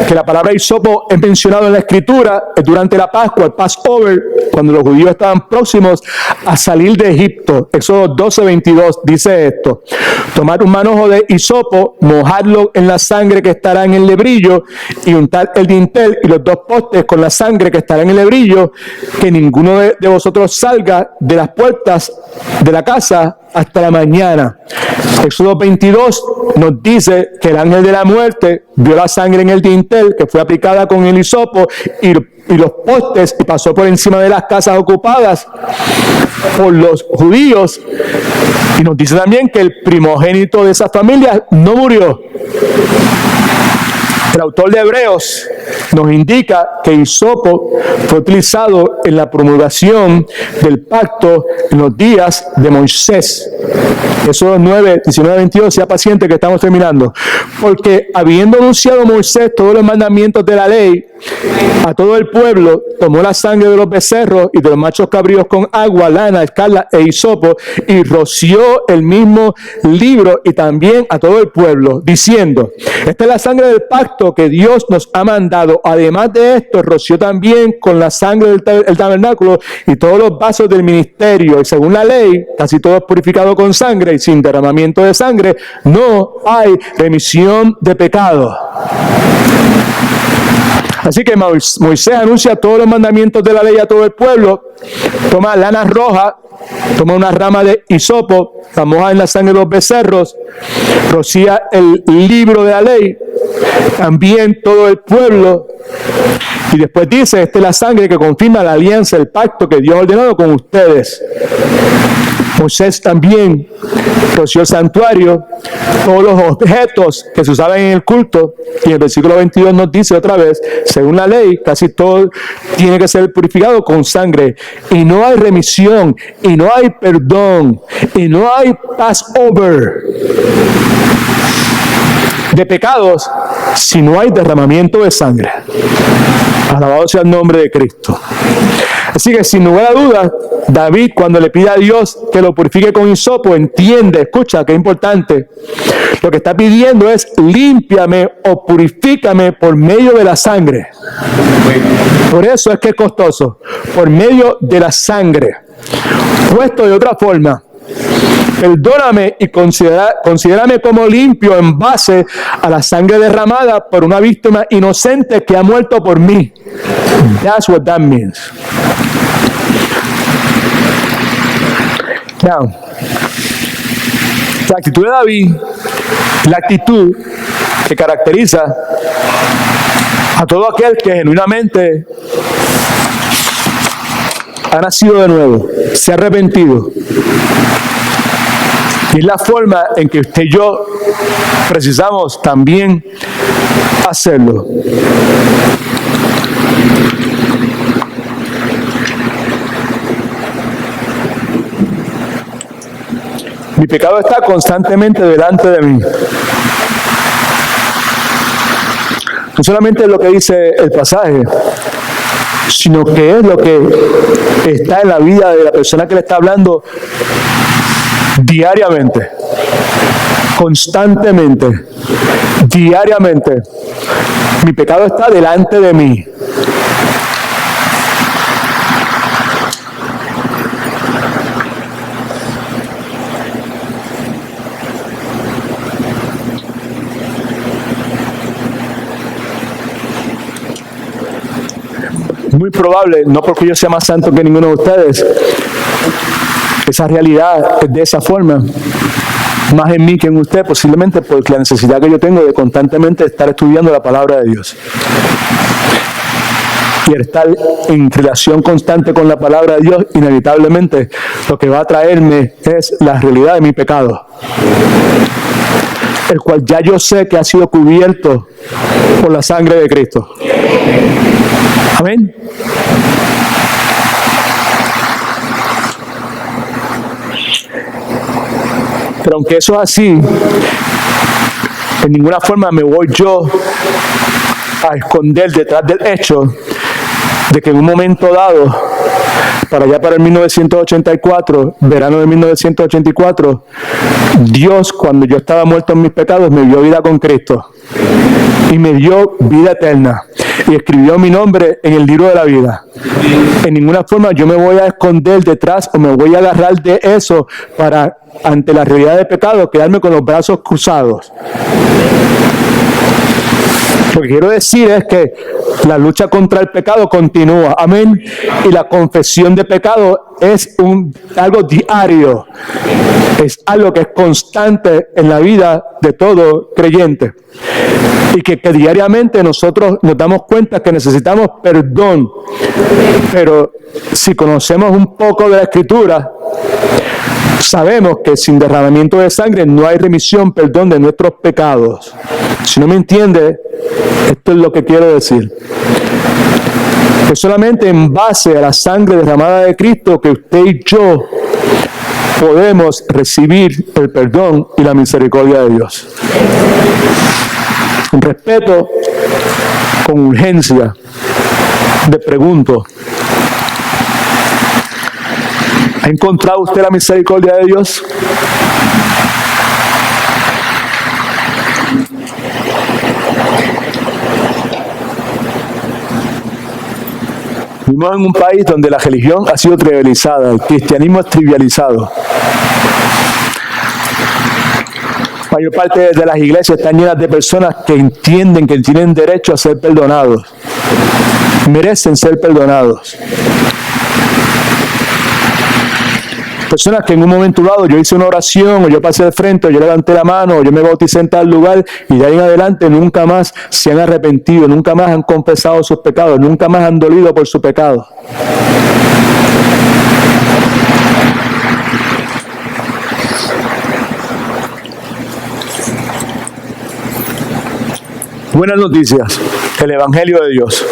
que la palabra hisopo es mencionada en la Escritura es durante la Pascua, el Passover, cuando los judíos estaban próximos a salir de Egipto. Éxodo 12:22 dice esto: tomar un manojo de hisopo, mojarlo en la sangre que estará en el lebrillo y untar el dintel y los dos postes con la sangre que estará en el lebrillo, que ninguno de vosotros salga de las puertas de la casa hasta la mañana. Éxodo 22 nos dice que el ángel de la muerte vio la sangre en el dintel que fue aplicada con el hisopo y los postes y pasó por encima de las casas ocupadas por los judíos. Y nos dice también que el primogénito de esa familia no murió. El autor de Hebreos nos indica que hisopo fue utilizado en la promulgación del pacto en los días de Moisés. Éxodo 9, 19, 22, sea paciente que estamos terminando. Porque habiendo anunciado Moisés todos los mandamientos de la ley a todo el pueblo, tomó la sangre de los becerros y de los machos cabríos con agua, lana, escarla e hisopo y roció el mismo libro y también a todo el pueblo, diciendo: esta es la sangre del pacto que Dios nos ha mandado. Además de esto, roció también con la sangre del tabernáculo y todos los vasos del ministerio. Y según la ley, casi todo es purificado con sangre, y sin derramamiento de sangre no hay remisión de pecado. Así que Moisés anuncia todos los mandamientos de la ley a todo el pueblo, toma lana roja, toma una rama de hisopo, la moja en la sangre de los becerros, rocía el libro de la ley, también todo el pueblo, y después dice: esta es la sangre que confirma la alianza, el pacto que Dios ha ordenado con ustedes. Moisés también roció el santuario, todos los objetos que se usaban en el culto, y en el versículo 22 nos dice otra vez: según la ley, casi todo tiene que ser purificado con sangre, y no hay remisión, y no hay perdón, y no hay Passover de pecados si no hay derramamiento de sangre. Alabado sea el nombre de Cristo. Así que sin lugar a dudas, David, cuando le pide a Dios que lo purifique con hisopo, entiende, escucha, que es importante. Lo que está pidiendo es límpiame o purifícame por medio de la sangre. Por eso es que es costoso, por medio de la sangre. Puesto de otra forma, perdóname y considérame como limpio en base a la sangre derramada por una víctima inocente que ha muerto por mí. That's what that means. Now, la actitud de David, la actitud que caracteriza a todo aquel que genuinamente ha nacido de nuevo, se ha arrepentido. Y es la forma en que usted y yo precisamos también hacerlo. Mi pecado está constantemente delante de mí. No solamente es lo que dice el pasaje, sino que es lo que está en la vida de la persona que le está hablando diariamente, constantemente, diariamente. Mi pecado está delante de mí. Muy probable, no porque yo sea más santo que ninguno de ustedes, esa realidad es de esa forma, más en mí que en usted, posiblemente por la necesidad que yo tengo de constantemente estar estudiando la palabra de Dios. Y el estar en relación constante con la palabra de Dios, inevitablemente lo que va a traerme es la realidad de mi pecado, el cual ya yo sé que ha sido cubierto por la sangre de Cristo. Amén. Pero aunque eso es así, en ninguna forma me voy yo a esconder detrás del hecho de que en un momento dado, para allá para el 1984, verano de 1984, Dios, cuando yo estaba muerto en mis pecados, me dio vida con Cristo y me dio vida eterna y escribió mi nombre en el libro de la vida. En ninguna forma yo me voy a esconder detrás o me voy a agarrar de eso para, ante la realidad del pecado, quedarme con los brazos cruzados. Lo que quiero decir es que la lucha contra el pecado continúa, amén, y la confesión de pecado es algo diario, es algo que es constante en la vida de todo creyente, y que diariamente nosotros nos damos cuenta que necesitamos perdón, pero si conocemos un poco de la Escritura, sabemos que sin derramamiento de sangre no hay remisión, perdón de nuestros pecados. Si no me entiende, esto es lo que quiero decir. Que solamente en base a la sangre derramada de Cristo que usted y yo podemos recibir el perdón y la misericordia de Dios. Con respeto, con urgencia, le pregunto, ¿ha encontrado usted la misericordia de Dios? Vivimos en un país donde la religión ha sido trivializada, el cristianismo es trivializado. La mayor parte de las iglesias están llenas de personas que entienden que tienen derecho a ser perdonados, merecen ser perdonados. Personas que en un momento dado yo hice una oración, o yo pasé al frente, o yo levanté la mano, o yo me bauticé en tal lugar, y de ahí en adelante nunca más se han arrepentido, nunca más han confesado sus pecados, nunca más han dolido por su pecado. Buenas noticias, el Evangelio de Dios.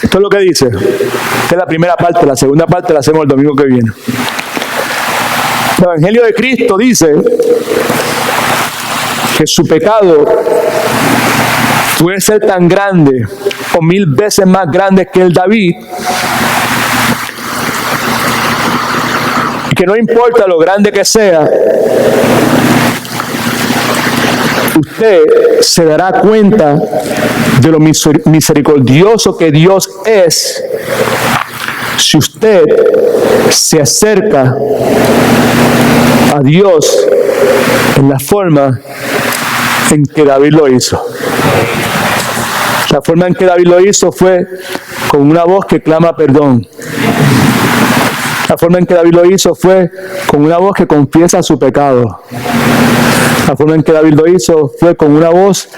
Esto es lo que dice. Esta es la primera parte, la segunda parte la hacemos el domingo que viene. El Evangelio de Cristo dice que su pecado puede ser tan grande o 1000 veces más grande que el David, y que no importa lo grande que sea, usted se dará cuenta de lo misericordioso que Dios es si usted se acerca a Dios en la forma en que David lo hizo. La forma en que David lo hizo fue con una voz que clama perdón. La forma en que David lo hizo fue con una voz que confiesa su pecado. La forma en que David lo hizo fue con una voz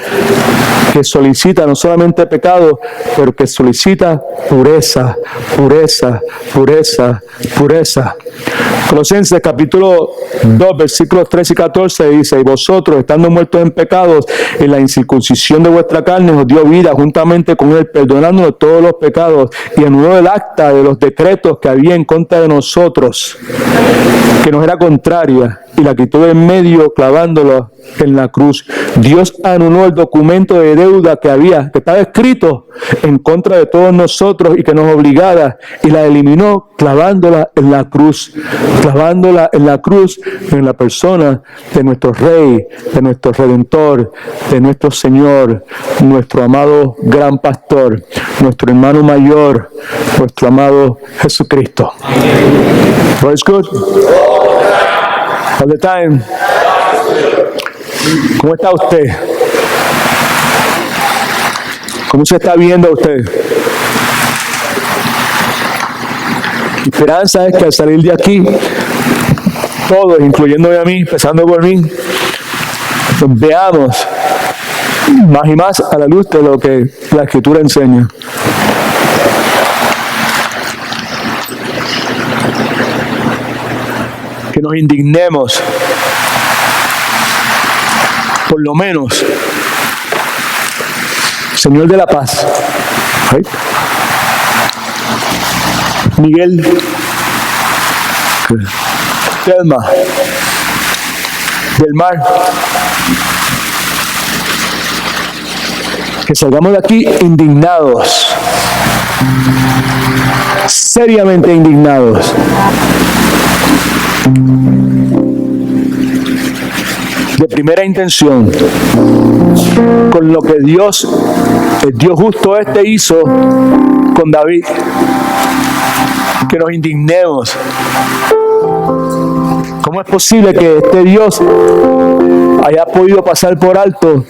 que solicita no solamente pecado, pero que solicita pureza, pureza, pureza, pureza. Colosenses capítulo 2, versículos 13 y 14 dice: y vosotros, estando muertos en pecados, en la incircuncisión de vuestra carne, os dio vida juntamente con él, perdonándonos todos los pecados, y anuló el acta de los decretos que había en contra de nosotros, que nos era contraria, y la quitó de en medio, clavándolo en la cruz. Dios anuló el documento de deuda que estaba escrito en contra de todos nosotros y que nos obligara, y la eliminó clavándola en la cruz, clavándola en la cruz, en la persona de nuestro Rey, de nuestro Redentor, de nuestro Señor, nuestro amado gran pastor, nuestro hermano mayor, nuestro amado Jesucristo. Praise God. All the time. ¿Cómo está usted? ¿Cómo se está viendo usted? Mi esperanza es que al salir de aquí, todos, incluyéndome a mí, empezando por mí, nos veamos más y más a la luz de lo que la Escritura enseña. Que nos indignemos, por lo menos, Señor de la paz, right? Miguel, Telma, del Mar, que salgamos de aquí indignados, seriamente indignados, de primera intención, con lo que Dios, el Dios justo hizo con David. Que nos indignemos. ¿Cómo es posible que este Dios haya podido pasar por alto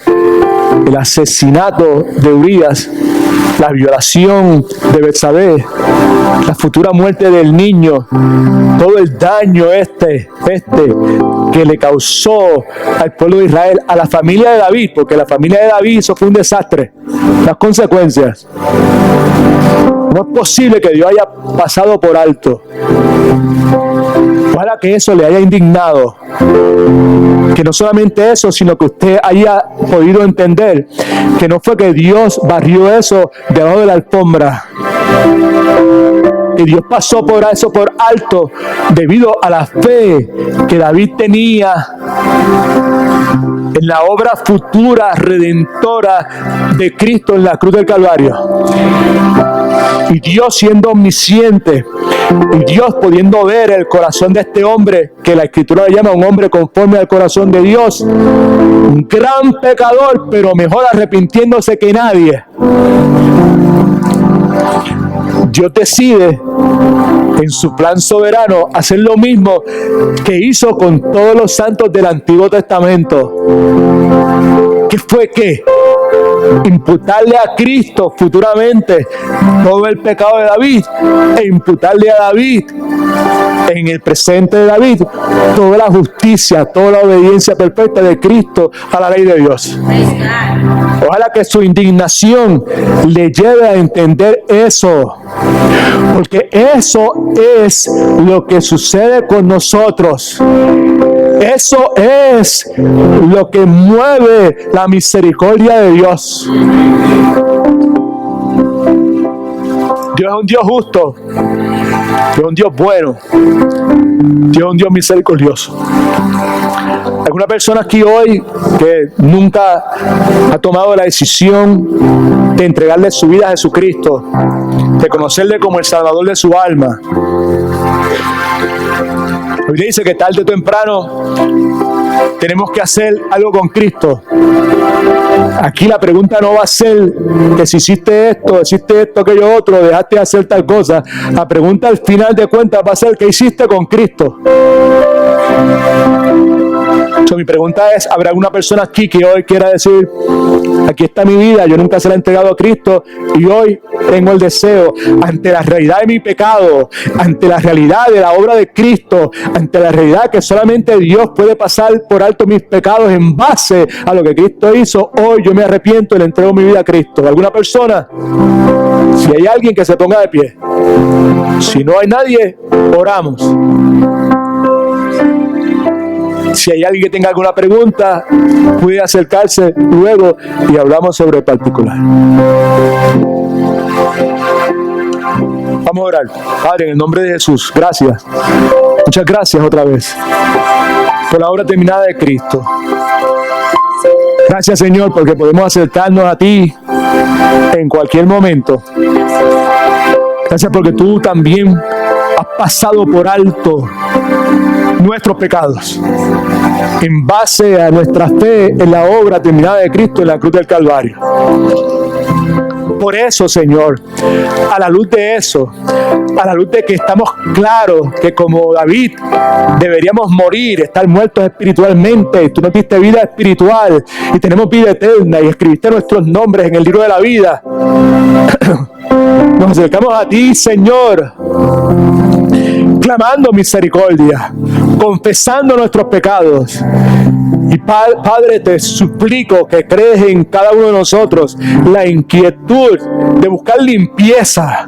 el asesinato de Urías, la violación de Betsabé, la futura muerte del niño, todo el daño que le causó al pueblo de Israel, a la familia de David, porque la familia de David eso fue un desastre, las consecuencias? No es posible que Dios haya pasado por alto. Ojalá que eso le haya indignado. Que no solamente eso, sino que usted haya podido entender que no fue que Dios barrió eso debajo de la alfombra. Que Dios pasó por eso por alto debido a la fe que David tenía en la obra futura redentora de Cristo en la cruz del Calvario. Y Dios siendo omnisciente, y Dios pudiendo ver el corazón de este hombre, que la Escritura le llama un hombre conforme al corazón de Dios, un gran pecador, pero mejor arrepintiéndose que nadie. Dios decide en su plan soberano hacer lo mismo que hizo con todos los santos del Antiguo Testamento. ¿Qué fue qué? Imputarle a Cristo futuramente todo el pecado de David, e imputarle a David en el presente de David toda la justicia, toda la obediencia perfecta de Cristo a la ley de Dios. Ojalá que su indignación le lleve a entender eso, porque eso es lo que sucede con nosotros. Eso es lo que mueve la misericordia de Dios. Dios es un Dios justo, Dios es un Dios bueno, Dios es un Dios misericordioso. Alguna persona aquí hoy que nunca ha tomado la decisión de entregarle su vida a Jesucristo, de conocerle como el Salvador de su alma. La Biblia dice que tarde o temprano tenemos que hacer algo con Cristo. Aquí la pregunta no va a ser que si hiciste esto, aquello otro, dejaste de hacer tal cosa. La pregunta al final de cuentas va a ser ¿qué hiciste con Cristo? Mi pregunta es, ¿habrá alguna persona aquí que hoy quiera decir, aquí está mi vida, yo nunca se la he entregado a Cristo y hoy tengo el deseo, ante la realidad de mi pecado, ante la realidad de la obra de Cristo, ante la realidad que solamente Dios puede pasar por alto mis pecados en base a lo que Cristo hizo, hoy yo me arrepiento y le entrego mi vida a Cristo? ¿Alguna persona? Si hay alguien que se ponga de pie. Si no hay nadie, oramos. Si hay alguien que tenga alguna pregunta, puede acercarse luego y hablamos sobre el particular. Vamos a orar. Padre, en el nombre de Jesús, gracias. Muchas gracias otra vez por la obra terminada de Cristo. Gracias, Señor, porque podemos acercarnos a ti en cualquier momento. Gracias porque tú también has pasado por alto nuestros pecados en base a nuestra fe en la obra terminada de Cristo en la cruz del Calvario. Por eso, Señor, a la luz de eso, a la luz de que estamos claros que como David deberíamos morir, estar muertos espiritualmente, tú nos diste vida espiritual y tenemos vida eterna y escribiste nuestros nombres en el libro de la vida. Nos acercamos a ti, Señor, clamando misericordia, confesando nuestros pecados. Y Padre, te suplico que crees en cada uno de nosotros la inquietud de buscar limpieza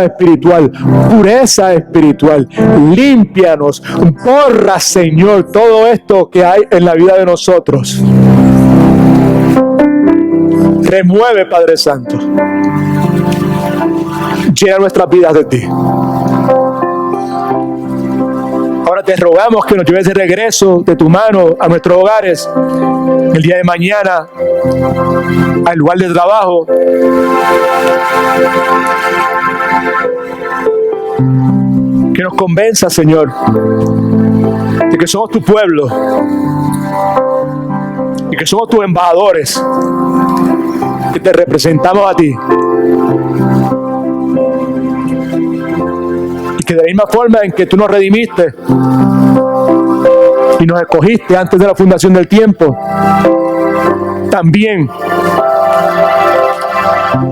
espiritual, pureza espiritual. Límpianos, borra, Señor, todo esto que hay en la vida de nosotros. Remueve, Padre Santo. Llena nuestras vidas de ti. Ahora te rogamos que nos lleves de regreso de tu mano a nuestros hogares el día de mañana, al lugar de trabajo. Que nos convenza, Señor, de que somos tu pueblo y que somos tus embajadores, que te representamos a ti. Que de la misma forma en que tú nos redimiste y nos escogiste antes de la fundación del tiempo, también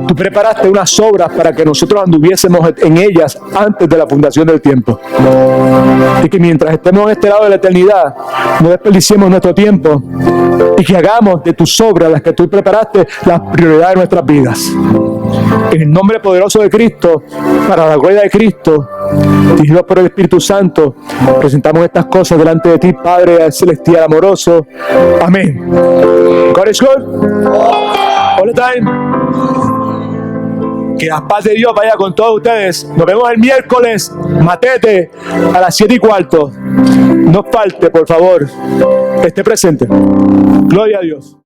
tú preparaste unas obras para que nosotros anduviésemos en ellas antes de la fundación del tiempo. Y que mientras estemos en este lado de la eternidad, no desperdiciemos nuestro tiempo y que hagamos de tus obras, las que tú preparaste, las prioridades de nuestras vidas. En el nombre poderoso de Cristo, para la gloria de Cristo, dirigidos por el Espíritu Santo, presentamos estas cosas delante de ti, Padre celestial amoroso. Amén. God is good. All the time. Que la paz de Dios vaya con todos ustedes. Nos vemos el miércoles, matete, a las 7:15. No falte, por favor. Esté presente. Gloria a Dios.